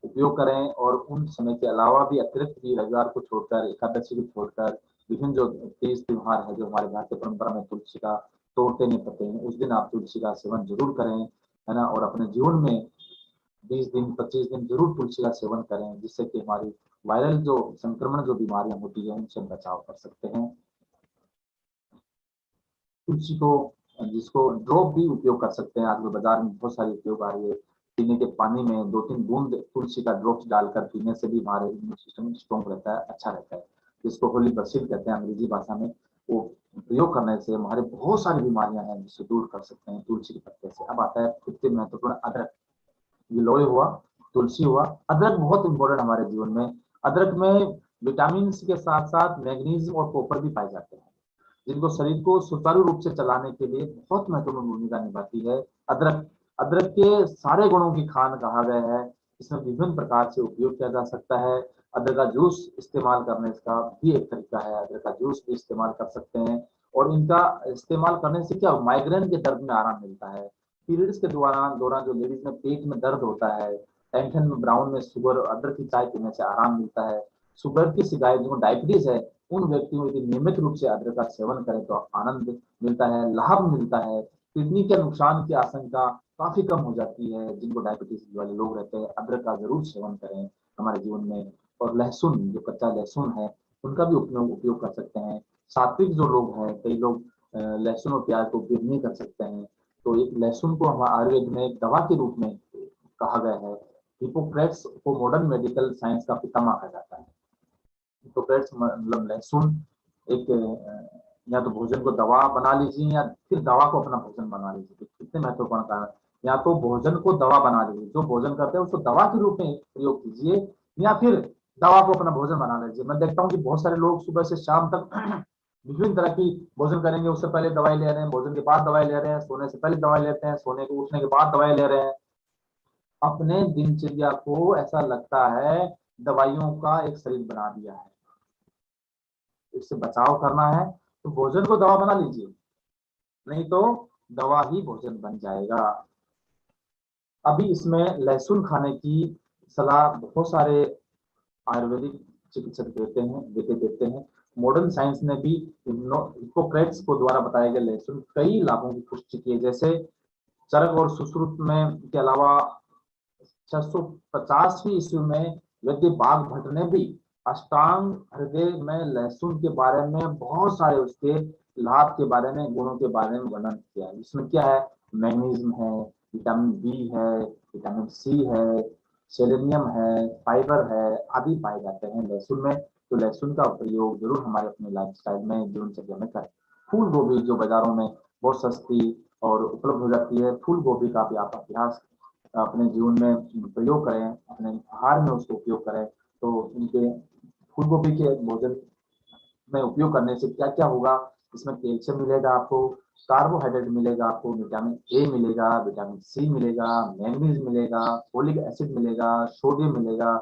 उपयोग करें। और उन समय के अलावा भी अतिरिक्त भी रविवार को छोड़कर, एकादशी को छोड़कर, विभिन्न जो तीज त्योहार है जो हमारे भारतीय परंपरा में तुलसी का तोड़ते नहीं पड़ते हैं, उस दिन आप तुलसी का सेवन जरूर करें, है ना। और अपने जीवन में 20 दिन 25 दिन जरूर तुलसी का सेवन करें, जिससे कि हमारी वायरल जो संक्रमण जो बीमारियां होती है उनसे बचाव कर सकते हैं। तुलसी को, जिसको ड्रॉप भी उपयोग कर सकते हैं, आजकल बाजार में बहुत सारी उपयोग आ रही है। पीने के पानी में 2-3 बूंद तुलसी का ड्रॉप्स डालकर पीने से भी हमारे इम्यून सिस्टम स्ट्रॉन्ग रहता है, अच्छा रहता है। जिसको होली बसिल कहते हैं अंग्रेजी भाषा में, वो प्रयोग करने से हमारे बहुत सारी बीमारियां हैं जिससे दूर कर सकते हैं तुलसी के पत्ते से। अब आता है तृतीय महत्वपूर्ण, अदरक। गिलोय हुआ, तुलसी हुआ, अदरक बहुत इंपॉर्टेंट हमारे जीवन में। अदरक में विटामिन के साथ साथ मैग्नीशियम और कॉपर भी पाए जाते हैं, जिनको शरीर को सुचारू रूप से चलाने के लिए बहुत महत्वपूर्ण भूमिका निभाती है। अदरक, अदरक के सारे गुणों की खान कहा गया है। इसमें विभिन्न प्रकार से उपयोग किया जा सकता है। अदरक का जूस इस्तेमाल करने का भी एक तरीका है, अदरक का जूस भी इस्तेमाल कर सकते हैं। और इनका इस्तेमाल करने से क्या माइग्रेन के दर्द में आराम मिलता है। पीरियड्स के दौरान जो लेडीज में पेट में दर्द होता है, टेंशन में, ब्राउन में शुगर और अदरक की चाय पीने से आराम मिलता है। शुगर की शिकायत जो डायबिटीज है उन व्यक्तियों को यदि नियमित रूप से अदरक का सेवन करें तो आनंद मिलता है, लाभ मिलता है। किडनी के नुकसान की आशंका काफी कम हो जाती है। जिनको डायबिटीज वाले लोग रहते हैं अदरक का जरूर सेवन करें हमारे जीवन में। और लहसुन, जो कच्चा लहसुन है उनका भी उपयोग कर सकते हैं। सात्विक जो लोग हैं, कई लोग लहसुन और प्याज को उपयोग नहीं कर सकते हैं, तो एक लहसुन को हमारे आयुर्वेद में एक दवा के रूप में कहा गया है। हिपोक्रेट्स को मॉडर्न मेडिकल साइंस का पितामह कहा जाता है। हिपोक्रेट्स मतलब लहसुन एक या तो भोजन को दवा बना लीजिए या फिर दवा को अपना भोजन बना लीजिए। तो कितने महत्वपूर्ण कारण, या तो भोजन को दवा बना लीजिए, जो भोजन करते हैं उसको दवा के रूप में प्रयोग कीजिए, या फिर दवा को अपना भोजन बना लीजिए। मैं देखता हूँ कि बहुत सारे लोग सुबह से शाम तक विभिन्न तरह की भोजन करेंगे, उससे पहले दवाई ले रहे हैं, भोजन के बाद दवाई ले रहे हैं, सोने से पहले दवाई लेते हैं, सोने को उठने के बाद दवाई ले रहे हैं। अपने दिनचर्या को ऐसा लगता है दवाइयों का एक शरीर बना दिया है। इससे बचाव करना है तो भोजन को दवा बना लीजिए, नहीं तो दवा ही भोजन बन जाएगा। अभी इसमें लहसुन खाने की सलाह बहुत सारे आयुर्वेदिक चिकित्सक देते हैं। मॉडर्न साइंस ने भी हिपोक्रेट्स को द्वारा बताए गए लहसुन कई लाभों की पुष्टि की है, जैसे चरक और सुश्रुत में के अलावा 650वीं ईस्वी में वैद्य बाघ भट्ट ने भी अष्टांग हृदय में लहसुन के बारे में बहुत सारे उसके लाभ के बारे में, गुणों के बारे में वर्णन किया है। इसमें क्या है, मैग्नीशियम है, विटामिन बी है, विटामिन सी है, सेलेनियम है, फाइबर है आदि पाए जाते हैं लहसुन में। तो लहसुन का प्रयोग जरूर हमारे अपने लाइफस्टाइल में, जीवनचर्या में करें। फूल गोभी जो बाजारों में बहुत सस्ती और उपलब्ध हो जाती है, फूल गोभी का भी आप अभ्यास अपने जीवन में प्रयोग करें, अपने आहार में उसको उपयोग करें। तो इनके फूल गोभी के भोजन में उपयोग करने से क्या क्या होगा, इसमें कैल्शियम मिलेगा आपको, कार्बोहाइड्रेट मिलेगा आपको, विटामिन ए मिलेगा, विटामिन सी मिलेगा, मैंगनीज मिलेगा, फोलिक एसिड मिलेगा, सोडियम मिलेगा,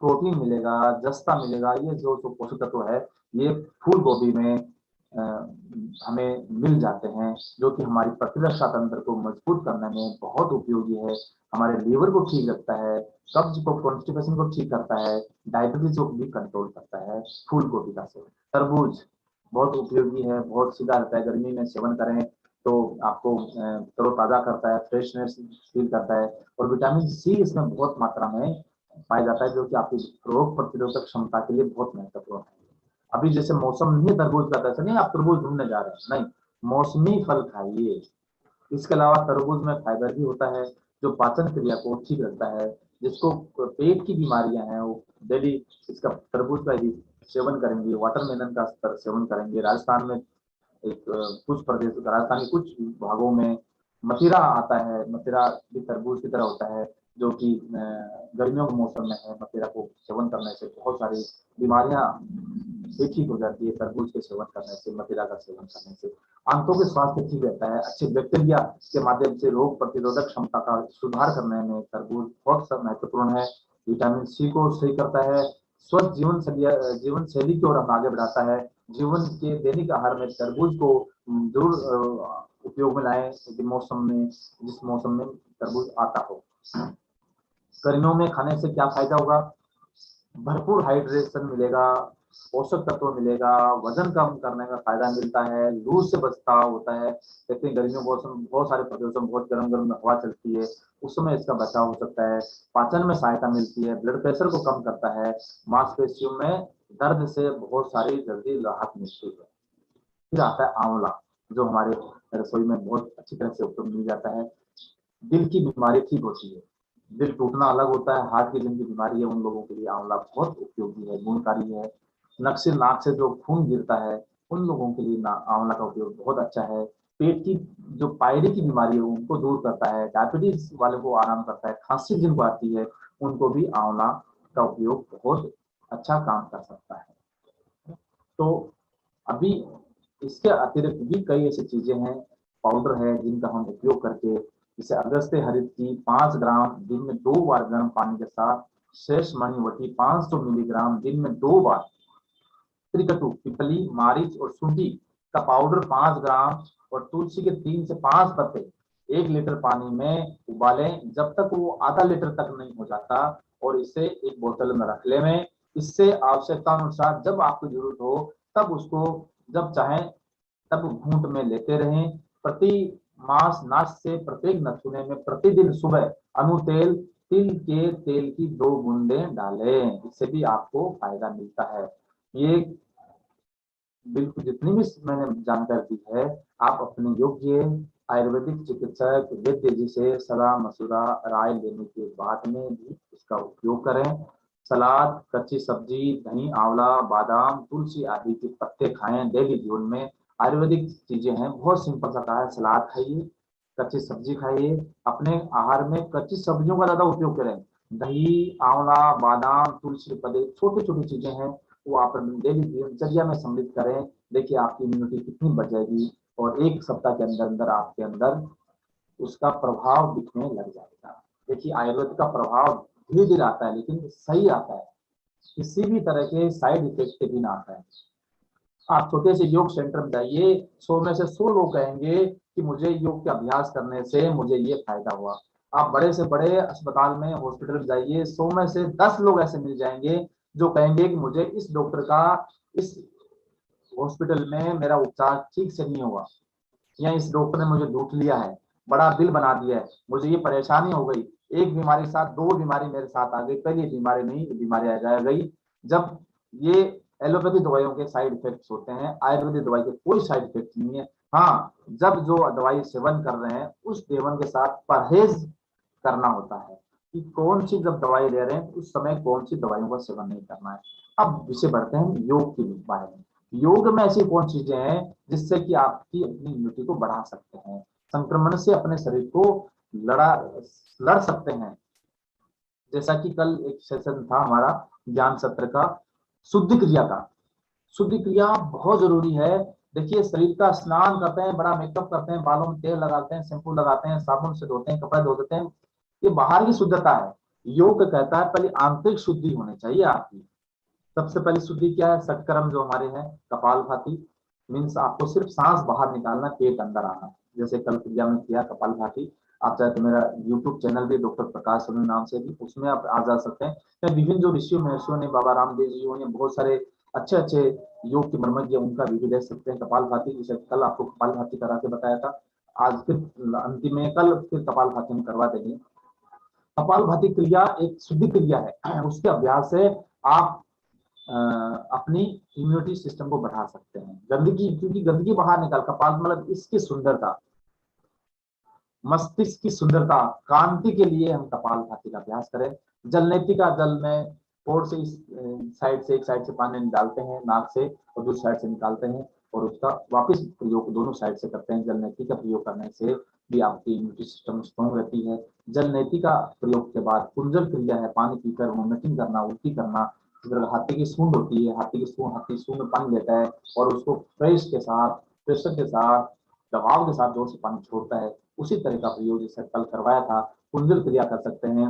प्रोटीन मिलेगा, जस्ता मिलेगा। ये जो पोषक तत्व है ये फूल गोभी में हमें मिल जाते हैं, जो कि हमारी प्रतिरक्षा तंत्र को मजबूत करने में बहुत उपयोगी है। हमारे लीवर को ठीक रखता है, कब्ज को, कॉन्स्टिपेशन को ठीक करता है, डायबिटीज को भी कंट्रोल करता है फूल गोभी का सेवन। तरबूज बहुत उपयोगी है, बहुत सीधा रहता है, गर्मी में सेवन करें तो आपको तरोताजा करता है, फ्रेशनेस फील करता है। और विटामिन सी इसमें बहुत मात्रा में पाया जाता है, जो कि आपकी रोग प्रतिरोधक क्षमता के लिए बहुत महत्वपूर्ण है। अभी जैसे मौसम नहीं है तरबूज का, ऐसा नहीं आप तरबूज ढूंढने जा रहे हैं, नहीं, मौसमी फल खाइए। इसके अलावा तरबूज में फाइबर भी होता है जो पाचन क्रिया को ठीक रखता है। जिसको पेट की बीमारियां हैं वो डेली इसका तरबूज का यदि सेवन करेंगे, वाटरमेलन का सेवन करेंगे। राजस्थान में एक कुछ प्रदेश, राजस्थान के कुछ भागों में मदिरा आता है, मदिरा भी तरबूज की तरह होता है, जो कि गर्मियों के मौसम में है। मदिरा को सेवन करने से बहुत सारी बीमारियां भी ठीक हो जाती है, तरबूज के सेवन करने से, मदिरा का सेवन करने से। आंतों के स्वास्थ्य ठीक रहता है, अच्छे बैक्टीरिया के माध्यम से रोग प्रतिरोधक क्षमता का सुधार करने में तरबूज बहुत महत्वपूर्ण है। विटामिन सी को सही करता है, स्वस्थ जीवन शैली की ओर हम आगे बढ़ाता है। जीवन के दैनिक आहार में तरबूज को जरूर उपयोग में लाएं, मौसम में, जिस मौसम में तरबूज आता हो। गर्मियों में खाने से क्या फायदा होगा, भरपूर हाइड्रेशन मिलेगा, पोषक तत्व मिलेगा, वजन कम करने का फायदा मिलता है, लू से बचाव होता है। देखते हैं गर्मियों मौसम बहुत सारे प्रदेशों में बहुत गर्म गर्म हवा चलती है, उस समय इसका बचाव हो सकता है। पाचन में सहायता मिलती है, ब्लड प्रेशर को कम करता है, मांसपेशियों में दर्द से बहुत सारी जल्दी राहत मिलती है। फिर आता है आंवला, जो हमारे रसोई में बहुत अच्छी तरह से उपयोग मिल जाता है। दिल की बीमारी ठीक होती है, दिल टूटना अलग होता है, हार्ट की जिनकी बीमारी है उन लोगों के लिए आंवला बहुत उपयोगी है, गुणकारी है। नक्शे नाक से जो खून गिरता है उन लोगों के लिए आंवला का उपयोग बहुत अच्छा है। पेट की जो पायरी की बीमारी है उनको दूर करता है, डायबिटीज वाले को आराम करता है, खांसी जिनको आती है उनको भी आंवला का उपयोग बहुत अच्छा काम कर सकता है। तो अभी इसके अतिरिक्त भी कई ऐसी चीजें हैं, पाउडर है जिनका हम उपयोग करके, जैसे अगस्त्य हरित की 5 ग्राम दिन में 2 बार गर्म पानी के साथ, शेष मणिवटी 500 मिलीग्राम दिन में 2 बार, त्रिकटु, पिपली, मारिच और सूंडी का पाउडर 5 ग्राम और तुलसी के 3 से 5 पत्ते 1 लीटर पानी में उबालें जब तक वो आधा लीटर तक नहीं हो जाता, और इसे एक बोतल में रख लें। इससे आवश्यकता अनुसार जब आपको जरूरत हो तब उसको जब चाहें तब घूंट में लेते रहें। प्रति मास नाश से प्रत्येक नथुने में प्रतिदिन सुबह अनुतेल तिल के तेल की 2 बूंदें डालें, इससे भी आपको फायदा मिलता है। ये बिल्कुल जितनी भी मैंने जानकारी दी है, आप अपने योग्य आयुर्वेदिक चिकित्सक वैद्य जी से सलाह मशुरा राय लेने के बाद में भी इसका उपयोग करें। सलाद, कच्ची सब्जी, दही, आंवला, बादाम, तुलसी आदि के पत्ते खाएं डेली जीवन में। आयुर्वेदिक चीजें हैं, बहुत सिंपल सा कहा है। सलाद खाइए, कच्ची सब्जी खाइए, अपने आहार में कच्ची सब्जियों का ज्यादा उपयोग करें। दही, आंवला, बादाम, तुलसी के पत्ते, छोटी छोटी चीजें हैं, वो आप डेली दिनचर्या में सम्मिलित करें। देखिए आपकी इम्यूनिटी कितनी बढ़ जाएगी, और 1 सप्ताह के अंदर अंदर आपके अंदर उसका प्रभाव दिखने लग जाएगा। देखिए आयुर्वेद का प्रभाव धीरे धीरे आता है, लेकिन सही आता है, किसी भी तरह के साइड इफेक्ट के बिना आता है। आप छोटे से योग सेंटर में जाइए, 100 में से 100 लोग कहेंगे कि मुझे योग के अभ्यास करने से मुझे ये फायदा हुआ। आप बड़े से बड़े अस्पताल में, हॉस्पिटल में जाइए, 100 में से 10 लोग ऐसे मिल जाएंगे जो कहेंगे कि मुझे इस डॉक्टर का, इस हॉस्पिटल में मेरा उपचार ठीक से नहीं हुआ, या इस डॉक्टर ने मुझे लूट लिया है, बड़ा बिल बना दिया है, मुझे ये परेशानी हो गई, एक बीमारी के साथ 2 बीमारी मेरे साथ आ गई, पहली बीमारी नहीं, बीमारी आ गई। जब ये एलोपैथी दवाइयों के साइड इफेक्ट्स होते हैं, आयुर्वेदिक दवाई के कोई साइड इफेक्ट नहीं है। हाँ, जब जो दवाई सेवन कर रहे हैं उस सेवन के साथ परहेज करना होता है, कि कौन सी जब दवाई ले रहे हैं उस समय कौन सी दवाइयों का सेवन नहीं करना है। अब विषय बढ़ते हैं योग के बारे में। योग में ऐसी कौन चीजें हैं जिससे कि आपकी अपनी इम्यूनिटी को बढ़ा सकते हैं, संक्रमण से अपने शरीर को लड़ सकते हैं। जैसा कि कल एक सेशन था हमारा ज्ञान सत्र का, शुद्धि क्रिया का। शुद्धि क्रिया बहुत जरूरी है। देखिए शरीर का स्नान करते हैं, बड़ा मेकअप करते हैं, बालों में तेल लगाते हैं, शैम्पू लगाते हैं, साबुन से धोते हैं, कपड़े धो देते हैं, ये बाहर की शुद्धता है। योग कहता है पहले आंतरिक शुद्धि होनी चाहिए आपकी। सबसे पहली शुद्धि क्या है? सटकर्म जो हमारे हैं, कपालभाति, मीन्स आपको सिर्फ सांस बाहर निकालना, पेट अंदर आना, जैसे कल क्रिया में किया कपालभाति। आप चाहे तो मेरा यूट्यूब चैनल भी डॉक्टर प्रकाश सोनी नाम से भी, उसमें आप आ जा सकते हैं। या विभिन्न जो ऋषियों महर्षियों ने, बाबा रामदेव जी हो, बहुत सारे अच्छे अच्छे योग के मर्मज्ञ, उनका वीडियो देख सकते हैं। कपालभाति, जैसे कल आपको कपालभाति करा के बताया था, आज फिर अंतिम में कल फिर कपालभाति हम करवा देंगे। कपालभाति क्रिया एक शुद्धि क्रिया है, उसके अभ्यास से आप अपनी इम्यूनिटी सिस्टम को बढ़ा सकते हैं। गंदगी, क्योंकि गंदगी बाहर निकाल, कपाल मतलब इसकी सुंदरता, मस्तिष्क की सुंदरता, कांति के लिए हम कपालभाति का अभ्यास करें। जलनेति का जल में पोर से इस साइड से, एक साइड से पानी निकालते हैं नाक से, और दूसरी साइड से निकालते हैं, और उसका वापस प्रयोग दोनों साइड से करते हैं। जलनेति का प्रयोग करने से भी आपकी इम्यूनिटी सिस्टम स्ट्रॉन्ग रहती है। जलनेति का प्रयोग के बाद कुंजल क्रिया है, पानी पीकर वोमिटिंग करना, उल्टी करना। हाथी की सूंड होती है, हाथी सूंड में पानी लेता है और उसको प्रेस के साथ, प्रेशर के साथ, दबाव के साथ जोर से पानी छोड़ता है। उसी तरह का प्रयोग जैसे कल करवाया था। कुंजल क्रिया कर सकते हैं।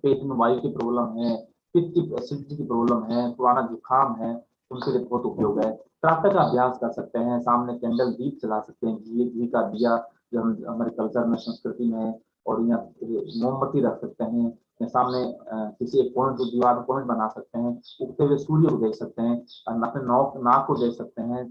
पेट में वायु की प्रॉब्लम है, पित्त की, एसिडिटी की प्रॉब्लम है, पुराना जुकाम है, उनके लिए बहुत उपयोग है। प्रातः का अभ्यास कर सकते हैं, सामने कैंडल दीप जला सकते हैं, घी का दिया जो हमारे कल्चर में, संस्कृति में, और यहाँ मोमबत्ती रख सकते हैं, या सामने किसी एक पॉइंट को, दीवार पॉइंट बना सकते हैं, उगते हुए सूर्य को देख सकते हैं, अपने नाक को देख सकते हैं,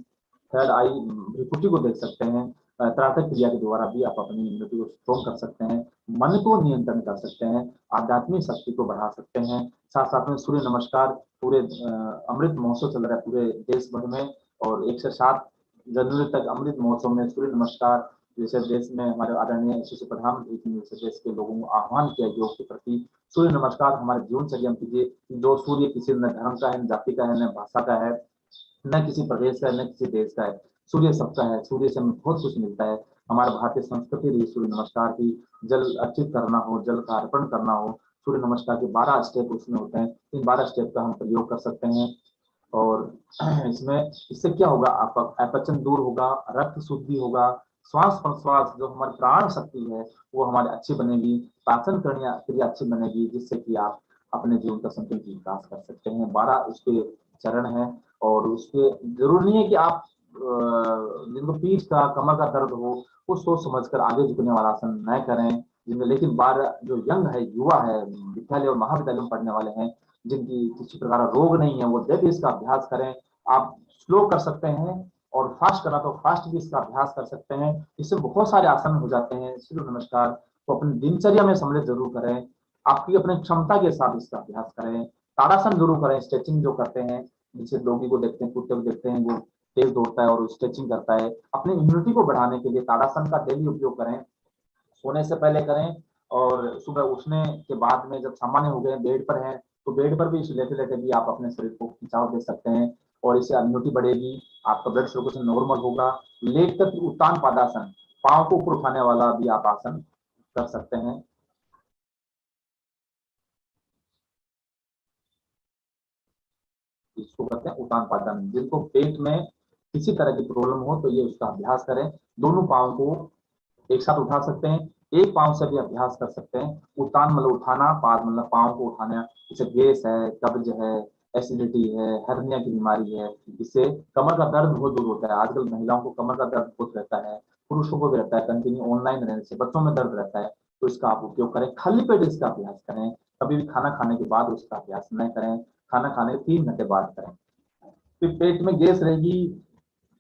थर्ड आई भ्रिकुटी को देख सकते हैं। प्रातः क्रिया के द्वारा भी आप अपनी इम्यूनिटी को स्ट्रॉन्ग कर सकते हैं, मन को नियंत्रण कर सकते हैं, आध्यात्मिक शक्ति को बढ़ा सकते हैं। साथ साथ में सूर्य नमस्कार, पूरे अमृत महोत्सव चल रहा है पूरे देश भर में, और 1 से 7 जनवरी तक अमृत महोत्सव में सूर्य नमस्कार, जैसे देश में हमारे आदरणीय यशस्वी प्रधानमंत्री जी ने देश के लोगों को आह्वान किया योग के प्रति। सूर्य नमस्कार हमारे जीवनचर्या में कीजिए। जो सूर्य किसी न धर्म का है, न जाति का है, न भाषा का है, न किसी प्रदेश का है, न किसी देश का है, सूर्य सबका है। सूर्य से हमें बहुत कुछ मिलता है। हमारे भारतीय संस्कृति रही सूर्य नमस्कार की। जल अर्पित करना हो, जल का अर्पण करना हो, सूर्य नमस्कार के 12 स्टेप उसमें होते हैं। इन 12 स्टेप का हम प्रयोग कर सकते हैं। और इससे क्या होगा, आपका अपचन दूर होगा, रक्त शुद्धि होगा, श्वास प्रश्वास जो हमारी प्राण शक्ति है वो हमारी अच्छी बनेगी, पाचन क्रिया अच्छी बनेगी, जिससे कि आप अपने जीवन का संतुलित विकास कर सकते हैं। 12 उसके चरण हैं, और उसके जरूरी नहीं है कि आप जिनको पीठ का कमर का दर्द हो वो सोच समझकर आगे झुकने वाला आसन न करें। जिनमें लेकिन बार जो यंग है, युवा है, विद्यालय और महाविद्यालय में पढ़ने वाले हैं, जिनकी किसी प्रकार का रोग नहीं है, वो डेली इसका अभ्यास करें। आप स्लो कर सकते हैं और फास्ट करना तो फास्ट भी इसका अभ्यास कर सकते हैं। इससे बहुत सारे आसन हो जाते हैं। सूर्य नमस्कार को अपनी दिनचर्या में सम्मिलित जरूर करें। आपकी अपनी क्षमता के साथ इसका अभ्यास करें। ताड़ासन जरूर करें। स्ट्रेचिंग जो करते हैं, जिसे डॉगी को देखते हैं, कुत्ते को देखते हैं, वो तेज दौड़ता है और स्ट्रेचिंग करता है, अपनी इम्यूनिटी को बढ़ाने के लिए ताड़ासन का डेली उपयोग करें। सोने से पहले करें और सुबह उठने के बाद में जब सामान्य हो गए, बेड पर हैं, तो बेड पर भी लेटे लेटे भी आप अपने शरीर को खिंचाव दे सकते हैं और इससे इम्यूनिटी बढ़ेगी, आपका ब्लड सर्कुलेशन नॉर्मल होगा। लेट कर उत्तान पादासन, पांव को ऊपर उठाने वाला भी आप आसन कर सकते हैं। इसको कहते हैं उत्तान पादन। जिनको पेट में किसी तरह की प्रॉब्लम हो तो ये उसका अभ्यास करें। दोनों पाँव को एक साथ उठा सकते हैं, एक पांव से भी अभ्यास कर सकते हैं। उत्तान मतलब उठाना, पाद मतलब पांव को उठाना। जैसे गैस है, कब्ज है, एसिडिटी है, हर्निया की बीमारी है, इससे कमर का दर्द बहुत दूर होता है। आजकल महिलाओं को कमर का दर्द बहुत रहता है, पुरुषों को भी रहता है, कंटिन्यू ऑनलाइन रहने से बच्चों में दर्द रहता है। तो इसका आप उपयोग करें। खाली पेट इसका अभ्यास करें। कभी भी खाना खाने के बाद उसका अभ्यास न करें। खाना खाने के 3 घंटे बाद करें। फिर पेट में गैस रहेगी,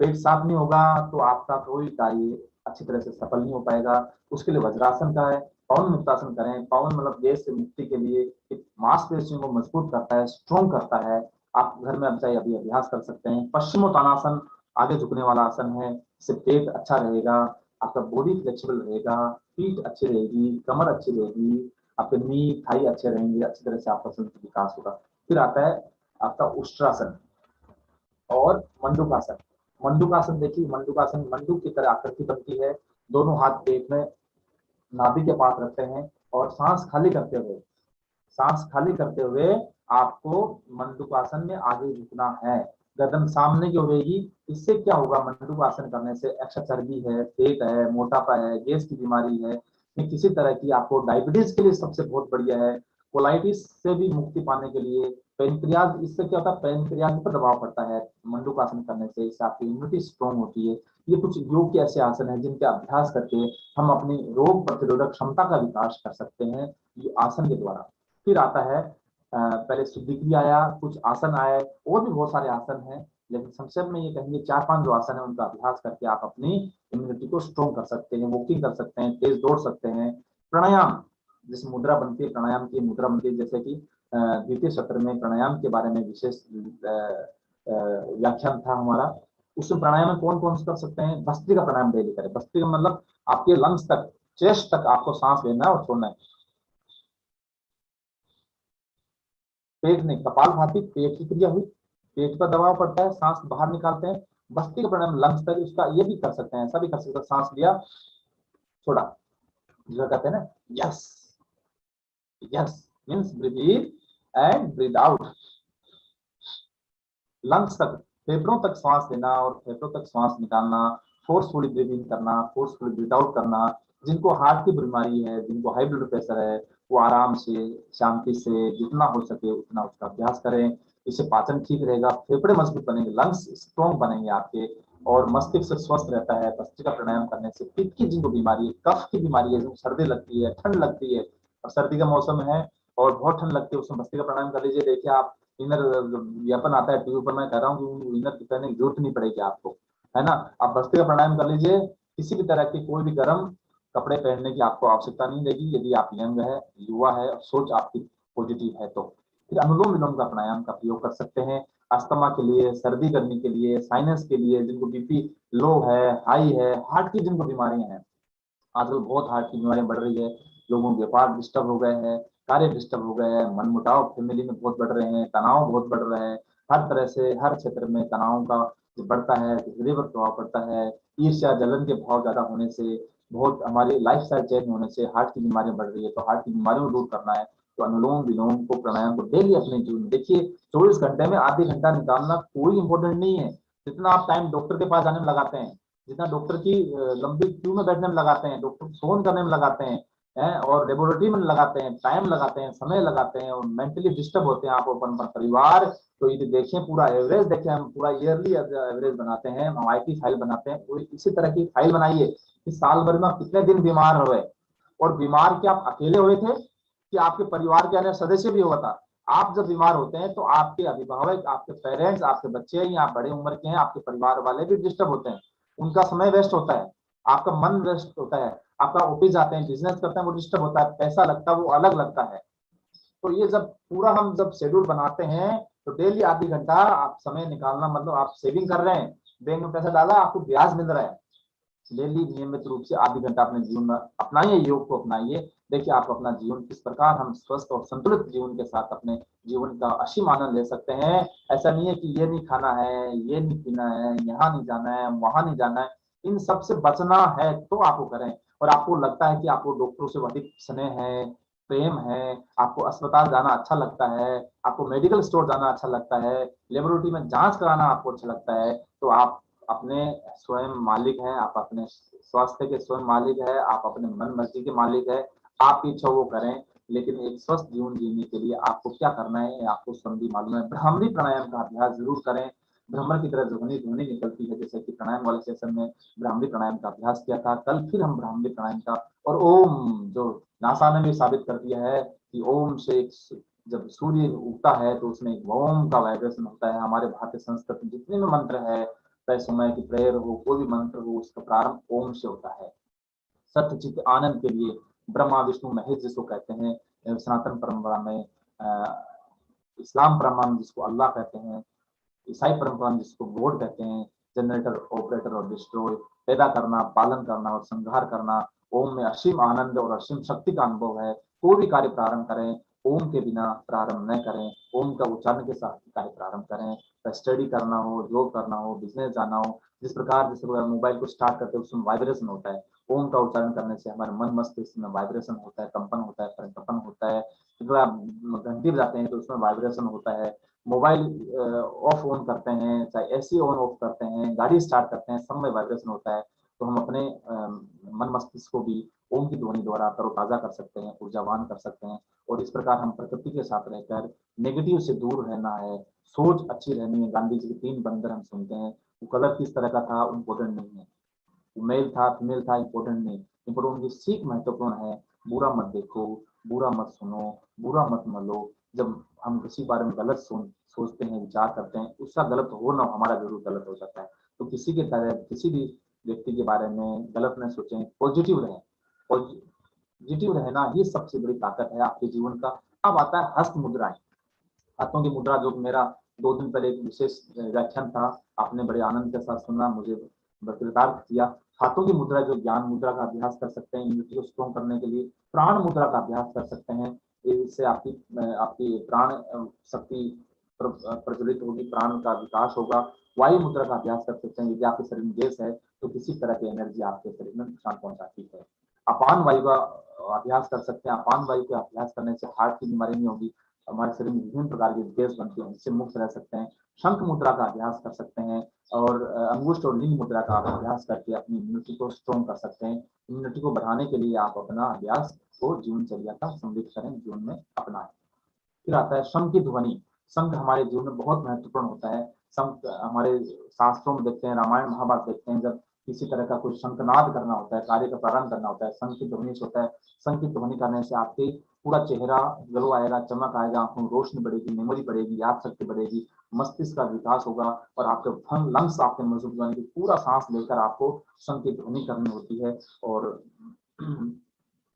पेट साफ नहीं होगा तो आपका कोई कार्य अच्छी तरह से सफल नहीं हो पाएगा। उसके लिए वज्रासन का है। पवन मुक्तासन करें। पवन मतलब गैस से मुक्ति के लिए मांसपेशियों को मजबूत करता है, स्ट्रॉन्ग करता है। आप घर में चाहे अभी अभ्यास कर सकते हैं। पश्चिमोत्तानासन आगे झुकने वाला आसन है। इससे पेट अच्छा रहेगा, आपका बॉडी फ्लेक्सिबल रहेगा, पीठ अच्छी रहेगी, कमर अच्छी रहेगी, आपके नी थाई अच्छे रहेंगे, अच्छी तरह से आपका संतुलित विकास होगा। फिर आता है आपका उष्ट्रासन और मंडूकासन। मंडूकासन देखिए, मंडूकासन मंडूक की तरह आकृति बनती है। दोनों हाथ पेट में नाभि के पास रखते हैं और सांस खाली करते हुए आपको मंडूकासन में आगे झुकना है। गर्दन सामने की होगी। इससे क्या होगा, मंडूकासन करने से एक्स्ट्रा चर्बी है, पेट है, मोटापा है, गैस की बीमारी है, किसी तरह की आपको डायबिटीज के लिए सबसे बहुत बढ़िया है। कोलाइटिस से भी मुक्ति पाने के लिए पेनक्रियाज, इससे क्या होता है, पेनक्रियाज पर दबाव पड़ता है मंडूकासन करने से, इससे आपकी इम्यूनिटी स्ट्रॉन्ग होती है। ये कुछ योग के ऐसे आसन है जिनके अभ्यास करके हम अपनी रोग प्रतिरोधक क्षमता का विकास कर सकते हैं, ये आसन के द्वारा। फिर आता है पहले शुद्धि क्रिया आया, कुछ आसन आए, और भी बहुत सारे आसन हैं, लेकिन संक्षेप में ये कहेंगे 4-5 जो आसन है उनका अभ्यास करके आप अपनी इम्यूनिटी को स्ट्रॉन्ग कर सकते हैं, वॉकिंग कर सकते हैं, तेज दौड़ सकते हैं। प्राणायाम, जिस मुद्रा बनती है, प्राणायाम की मुद्रा बनती है, जैसे कि द्वितीय सत्र में प्राणायाम के बारे में विशेष व्याख्यान था हमारा। उसमें प्राणायाम में कौन कौन से कर सकते हैं। भस्त्रिका प्राणायाम डेली करें। भस्त्रिका मतलब आपके लंग्स तक, चेस्ट तक आपको सांस लेना है और छोड़ना है। पेट नहीं, कपालभाति पेट की क्रिया हुई, पेट पर दबाव पड़ता है, सांस बाहर निकालते हैं। भस्त्रिका प्राणायाम लंग्स तक, उसका ये भी कर सकते हैं, ऐसा भी कर सकते हैं, सांस लिया छोड़ा, जो कहते हैं ना, yes yes means breathe in and breathe out. Lungs तक, फेफड़ों तक सांस लेना और फेफड़ों तक सांस निकालना, फोर्सफुली ब्रीथ इन करना, फोर्सफुली ब्रीथ आउट करना। जिनको हार्ट की बीमारी है, जिनको हाई ब्लड प्रेशर है, वो आराम से, शांति से, जितना हो सके उतना उसका अभ्यास करें। इससे पाचन ठीक रहेगा, फेफड़े मजबूत बनेंगे, लंग्स स्ट्रॉन्ग बनेंगे आपके, और मस्तिष्क स्वस्थ रहता है। भस्त्रिका प्राणायाम करने से पित्त की जिनको बीमारी है, कफ की बीमारी है, जिनको सर्दी लगती है, ठंड लगती है, और सर्दी का मौसम है और बहुत ठंड लगती है, उसमें भस्त्रिका प्राणायाम कर लीजिए। देखिए आप इनर ज्ञापन आता है टीवी पर, मैं कह रहा हूँ कि इनर पहनने की जरूरत नहीं पड़ेगी आपको, है ना। आप भस्त्रिका प्राणायाम कर लीजिए। किसी भी तरह की कोई भी गर्म कपड़े पहनने की आपको आवश्यकता नहीं रहेगी, यदि आप यंग है, युवा है और सोच आपकी पॉजिटिव है तो। फिर अनुलोम विलोम का प्राणायाम का प्रयोग कर सकते हैं, अस्थमा के लिए, सर्दी करने के लिए, साइनस के लिए, जिनको बीपी लो है, हाई है, हार्ट की जिनको बीमारियां हैं। आजकल बहुत हार्ट की बीमारियां बढ़ रही है, लोगों के व्यापार डिस्टर्ब हो गए हैं, कार्य डिस्टर्ब हो गए हैं, मन मुटाव फैमिली में बहुत बढ़ रहे हैं, तनाव बहुत बढ़ रहे हैं। हर तरह से हर क्षेत्र में तनाव का जो बढ़ता है, हृदय पर प्रभाव पड़ता है। ईर्ष्या जलन के भाव ज्यादा होने से, बहुत हमारी लाइफ स्टाइल चेंज होने से हार्ट की बीमारियां बढ़ रही है। तो हार्ट की बीमारियों को दूर करना है तो अनुलोम विलोम को, प्राणायाम को डेली अपने जीवन में देखिए। 24 घंटे में आधे घंटा निकालना कोई इंपॉर्टेंट नहीं है। जितना आप टाइम डॉक्टर के पास जाने में लगाते हैं, जितना डॉक्टर की लंबी क्यू में बैठने में लगाते हैं, डॉक्टर फोन करने में लगाते हैं, हैं और लेबोरेटरी में लगाते हैं, टाइम लगाते हैं, समय लगाते हैं और मेंटली डिस्टर्ब होते हैं आप अपन परिवार। तो ये देखें, पूरा एवरेज देखें, हम पूरा ईयरली एवरेज बनाते हैं, हम आईटी फाइल बनाते हैं, पूरी इसी तरह की फाइल बनाइए कि साल भर में आप कितने दिन बीमार हुए, और बीमार क्या आप अकेले हुए थे कि आपके परिवार के अन्य सदस्य भी हुआ था। आप जब बीमार होते हैं तो आपके अभिभावक, आपके पेरेंट्स, आपके बच्चे या बड़े उम्र के हैं, आपके परिवार वाले भी डिस्टर्ब होते हैं, उनका समय वेस्ट होता है, आपका मन वेस्ट होता है, आपका ऑफिस जाते हैं, बिजनेस करते हैं, वो डिस्टर्ब होता है, पैसा लगता है वो अलग लगता है। तो ये जब पूरा हम जब शेड्यूल बनाते हैं तो डेली आधी घंटा आप समय निकालना, मतलब आप सेविंग कर रहे हैं, बैंक में पैसा डाला, आपको ब्याज मिल रहा है, डेली नियमित रूप से आधी घंटा अपने जीवन में अपनाइए, योग को अपनाइए। देखिए आप अपना जीवन किस प्रकार हम स्वस्थ और संतुलित जीवन के साथ अपने जीवन का असीम आनंद ले सकते हैं। ऐसा नहीं है कि ये नहीं खाना है, ये नहीं पीना है, यहाँ नहीं जाना है, वहां नहीं जाना है, इन सब से बचना है तो आपको करें। और आपको लगता है कि आपको डॉक्टरों से अधिक स्नेह है, प्रेम है, आपको अस्पताल जाना अच्छा लगता है, आपको मेडिकल स्टोर जाना अच्छा लगता है, लेबोरेटरी में जांच कराना आपको अच्छा लगता है, तो आप अपने स्वयं मालिक हैं, आप अपने स्वास्थ्य के स्वयं मालिक है, आप अपने मन मर्जी के मालिक है। आपकी इच्छा वो करें, लेकिन एक स्वस्थ जीवन जीने के लिए आपको क्या करना है आपको समझी मालूम है। भ्रामरी प्राणायाम का अभ्यास जरूर करें। भ्रमर की तरह ध्वनि ध्वनि निकलती है, जैसे कि प्राणायाम वाले सेशन में भ्रामरी प्राणायाम का अभ्यास किया था, कल फिर हम भ्रामरी प्राणायाम का। और ओम, जो नासा ने भी साबित कर दिया है कि ओम से जब सूर्य उगता है तो उसमें ओम का वाइब्रेशन होता है। हमारे भारतीय संस्कृति जितने भी मंत्र है, चाहे समय की प्रेयर हो, कोई भी मंत्र हो, उसका प्रारंभ ओम से होता है। सत्य चित्त आनंद के लिए ब्रह्मा विष्णु महेश जिसको कहते हैं सनातन परंपरा में, इस्लाम परंपरा में जिसको अल्लाह कहते हैं, ईसाई परंपरा में जिसको गॉड कहते हैं, जनरेटर, ऑपरेटर और डिस्ट्रॉय, पैदा करना, पालन करना और संहार करना। ओम में असीम आनंद और असीम शक्ति का अनुभव है। कोई भी कार्य प्रारंभ करें, ओम के बिना प्रारंभ न करें, ओम का उच्चारण के साथ कार्य प्रारंभ करें। स्टडी करना हो, जॉब करना हो, बिजनेस जाना हो, जिस प्रकार जैसे मोबाइल को स्टार्ट करते हैं उसमें वाइब्रेशन होता है, ओम का उच्चारण करने से हमारे मन मस्तिष्क में वाइब्रेशन होता है, कंपन होता है, परिकंपन होता है। जब आप घंटी बजाते हैं तो उसमें वाइब्रेशन होता है। मोबाइल ऑफ ऑन करते हैं, चाहे एसी ऑन ऑफ करते हैं, गाड़ी स्टार्ट करते हैं, सब में वाइब्रेशन होता है। तो हम अपने मन मस्तिष्क को भी ओम की ध्वनि द्वारा तरोताजा कर सकते हैं, ऊर्जावान कर सकते हैं। और इस प्रकार हम प्रकृति के साथ रहकर नेगेटिव से दूर रहना है, सोच अच्छी रहनी है। गांधी जी के 3 बंदर हम सुनते हैं, वो कलर किस तरह का था इम्पोर्टेंट नहीं है, मेल था फीमेल था इम्पोर्टेंट नहीं, इम्पोर्टेंट उनकी सीख महत्वपूर्ण है। बुरा मत देखो, बुरा मत सुनो, बुरा मत मलो। जब हम किसी बारे में गलत सोचते हैं, विचार करते हैं, उसका गलत हो ना, हमारा जरूर गलत हो जाता है। तो किसी के तरह किसी भी व्यक्ति के बारे में गलत न सोचें, पॉजिटिव रहें। पॉजिटिव रहना ही सबसे बड़ी ताकत है आपके जीवन का। अब आता है हस्त मुद्राएं। हाथों की मुद्रा, जो मेरा 2 दिन पहले एक विशेष व्याख्यान था, आपने बड़े आनंद के साथ सुना, मुझे कृतार्थ किया। हाथों की मुद्रा, जो ज्ञान मुद्रा का अभ्यास कर सकते हैं इम्यूनिटी को स्ट्रॉन्ग करने के लिए, प्राण मुद्रा का अभ्यास कर सकते हैं, इससे आपकी आपकी प्राण शक्ति प्रज्वलित होगी, प्राण का विकास होगा। वायु मुद्रा का अभ्यास कर सकते हैं, यदि आपके शरीर में गैस है तो किसी तरह की एनर्जी आपके शरीर में नुकसान पहुंचाती है। अपान वायु का अभ्यास कर सकते हैं, अपान वायु का अभ्यास करने से हार्ट की बीमारी नहीं होगी, हमारे शरीर में विभिन्न प्रकार की गैस बनती है, इससे मुक्त रह सकते हैं। शंख मुद्रा का अभ्यास कर सकते हैं और अंगुष्ठ और लिंग मुद्रा का अभ्यास करके अपनी इम्यूनिटी को स्ट्रॉन्ग कर सकते हैं। इम्यूनिटी को बढ़ाने के लिए आप अपना अभ्यास को जीवनचर्या का सम्मिलित करें, जीवन में अपनाएं। फिर आता है शंख की ध्वनि। शंख हमारे जीवन में बहुत महत्वपूर्ण होता है। शंख हमारे शास्त्रों में देखते हैं, रामायण महाभारत देखते हैं, जब किसी तरह का कोई शंखनाद करना होता है, कार्य का प्रारंभ करना होता है, शंख की ध्वनि से होता है। शंख की ध्वनि करने से आपके पूरा चेहरा ग्लो आएगा, चमक आएगा, आंखों में रोशनी बढ़ेगी, मेमोरी बढ़ेगी, याद शक्ति बढ़ेगी, मस्तिष्क का विकास होगा और आपके लंग्स आपके मजबूत बनेंगे। पूरा सांस लेकर आपको शंख की ध्वनि करनी होती है। और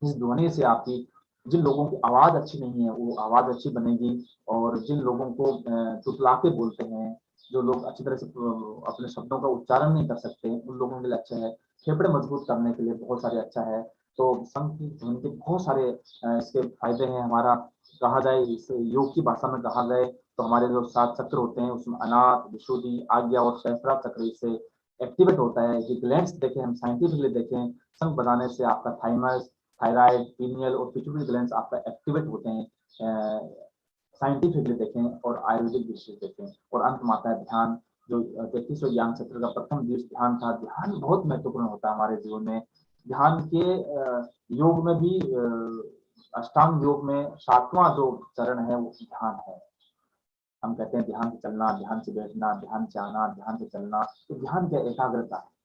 इस ध्वनि से आपकी, जिन लोगों की आवाज अच्छी नहीं है वो आवाज अच्छी बनेगी, और जिन लोगों को तुतला के बोलते हैं, जो लोग अच्छी तरह से अपने शब्दों का उच्चारण नहीं कर सकते, उन लोगों के लिए अच्छा है। फेफड़े मजबूत करने के लिए बहुत सारे अच्छा है। तो शंख की ध्वनि के बहुत सारे इसके फायदे हैं। हमारा कहा जाए, इस योग की भाषा में कहा जाए तो हमारे जो 7 चक्र होते हैं उसमें अनाथ, विशुद्धि, आज्ञा और सहस्त्रा चक्र इससे एक्टिवेट होता है। ये ग्लैंड्स देखें, हम साइंटिफिकली देखें, शंख बजाने से आपका थाइमस, थायराइड, पीनियल और पिट्यूटरी ग्लैंड्स आपका एक्टिवेट होते हैं, साइंटिफिकली देखें और आयुर्वेदिक दृष्टि से देखें। और अंत में आता है ध्यान, जो 33 ज्ञान क्षेत्र का प्रथम दिवस ध्यान था। ध्यान बहुत महत्वपूर्ण होता है हमारे जीवन में। ध्यान के योग में भी अष्टांग योग में 7वां जो चरण है वो ध्यान है। हम कहते हैं ध्यान से चलना, ध्यान से बैठना, ध्यान से आना, ध्यान से चलना। तो ध्यान क्या एकाग्रता है।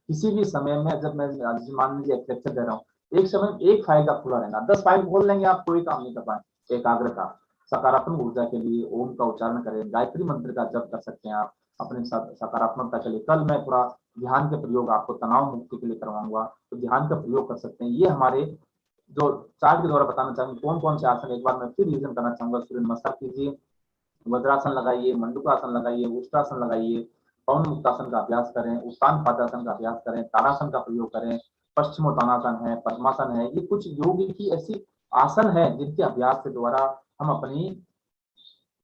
किसी भी समय में जब मैं मान लीजिए एक लेक्चर दे रहा हूँ, एक समय में एक फाइल का खुला रहना, 10 फाइल खोल लेंगे आप कोई काम नहीं कर पाएंगे। एकाग्रता, सकारात्मक ऊर्जा के लिए ओम का उच्चारण करें, गायत्री मंत्र का जप कर सकते हैं आप अपने सकारात्मकता के लिए। कल मैं थोड़ा ध्यान के प्रयोग आपको तनाव मुक्ति के लिए करवाऊंगा, तो ध्यान का प्रयोग कर सकते हैं। ये हमारे जो चार्ट के द्वारा बताना चाहूंगा कौन कौन से आसन, एक बार मैं फिर रिविजन करना चाहूंगा। सूर्य नमस्कार कीजिए, वज्रासन लगाइए, मंडूकासन लगाइए, उष्ट्रासन लगाइए, पवन मुक्तासन का अभ्यास करें, उत्तान पादासन का अभ्यास करें, ताड़ासन का प्रयोग करें, पश्चिमोत्तानासन है, पद्मासन है। ये कुछ योग की ऐसी आसन है जिनके अभ्यास के द्वारा हम अपनी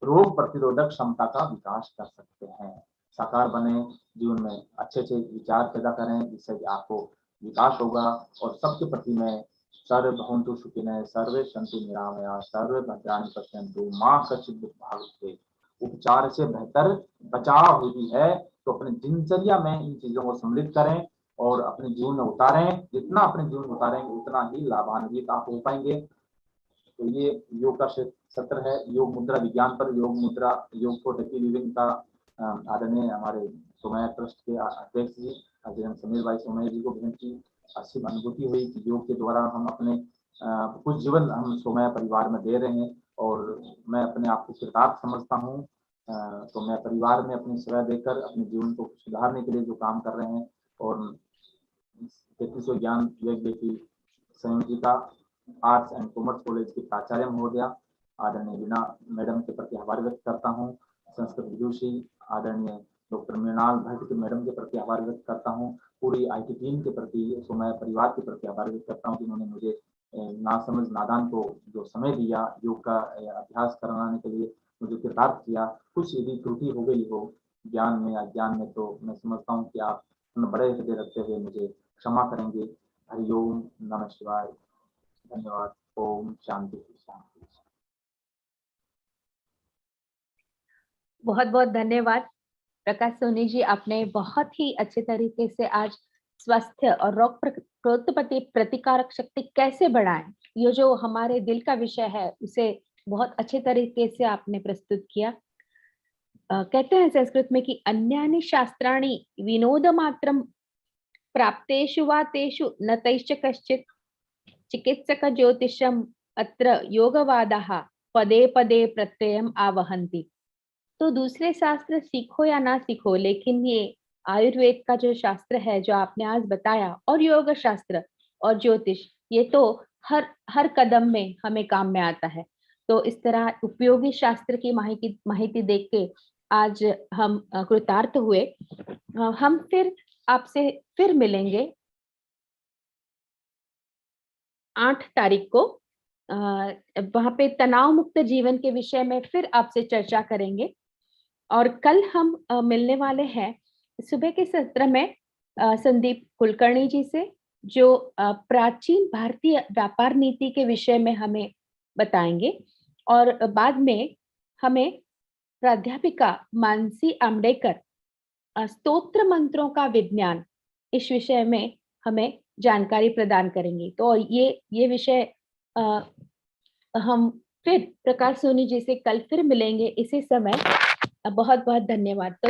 रोग प्रतिरोधक क्षमता का विकास कर सकते हैं। साकार बने, जीवन में अच्छे अच्छे विचार पैदा करें, जिससे कि आपको विकास होगा। और सबके प्रति मैं सर्वे भवन्तु सुखिनः, सर्वे सन्तु निरामया, सर्वे भद्राणि पश्यन्तु मा कश्चित् दुःखभाग्। उपचार से बेहतर बचाव होती है। तो अपने दिनचर्या में इन चीजों को सम्मिलित करें और अपने जीवन में उतारें। जितना अपने जीवन में उतारेंगे उतना ही लाभान्वित आप हो पाएंगे। तो ये योग का सत्र है, योग मुद्रा विज्ञान पर। योग मुद्रा, योग फॉर हैप्पी लिविंग का आदरणीय हमारे सोमैया ट्रस्ट के अध्यक्ष जी समीर भाई सोमैया जी को भेंट की असीम अनुभूति हुई कि योग के द्वारा हम अपने कुछ जीवन हम सोमैया परिवार में दे रहे हैं। और मैं अपने आप को कृतार्थ समझता हूँ। तो मैं परिवार में अपनी सेवा देकर अपने जीवन को सुधारने के लिए जो काम कर रहे हैं। और 33 ज्ञान यज्ञ की संयोजिका आर्ट्स एंड कॉमर्स कॉलेज के प्राचार्य महोदया आदरणीय वीणा मैडम के प्रति आभार व्यक्त करता हूँ। संस्कृत विदुषी आदरणीय डॉक्टर मृणाल भट्ट के मैडम के प्रति आभार व्यक्त करता हूँ। पूरी आईटी टीम के प्रति, सोमैया परिवार के प्रति आभार व्यक्त करता हूँ जिन्होंने मुझे नासमझ नादान को जो समय दिया योग का अभ्यास करवाने के लिए, मुझे कृतार्थ किया। कुछ यदि त्रुटि हो गई हो ज्ञान में अज्ञान में, तो मैं समझता हूँ कि आप बड़े हृदय रखते हुए मुझे क्षमा करेंगे। हरिओम, नमः शिवाय, धन्यवाद। ओम शांति शांति। बहुत बहुत धन्यवाद प्रकाश सोनी जी। आपने बहुत ही अच्छे तरीके से आज स्वास्थ्य और रोग प्रतिरोधक प्रतिकारक शक्ति कैसे बढ़ाएं, ये जो हमारे दिल का विषय है उसे बहुत अच्छे तरीके से आपने प्रस्तुत किया। कहते हैं संस्कृत में कि अन्यानि शास्त्राणि विनोद मात्रम प्राप्तेषु वा तेषु न तैश्च कश्चित् चिकित्सक ज्योतिषम अत्र योगवादाः पदे पदे प्रत्ययम आवहन्ति। तो दूसरे शास्त्र सीखो या ना सीखो, लेकिन ये आयुर्वेद का जो शास्त्र है जो आपने आज बताया, और योग शास्त्र और ज्योतिष, ये तो हर कदम में हमें काम में आता है। तो इस तरह उपयोगी शास्त्र की माहिती देख के आज हम कृतार्थ हुए। हम फिर आपसे फिर मिलेंगे 8 तारीख को। वहां पे तनाव मुक्त जीवन के विषय में फिर आपसे चर्चा करेंगे। और कल हम मिलने वाले हैं सुबह के सत्र में संदीप कुलकर्णी जी से, जो प्राचीन भारतीय व्यापार नीति के विषय में हमें बताएंगे। और बाद में हमें प्राध्यापिका मानसी आमडेकर स्तोत्र मंत्रों का विज्ञान, इस विषय में हमें जानकारी प्रदान करेंगे। तो ये विषय हम फिर प्रकाश सोनी जी से कल फिर मिलेंगे इसी समय। बहुत बहुत धन्यवाद। तो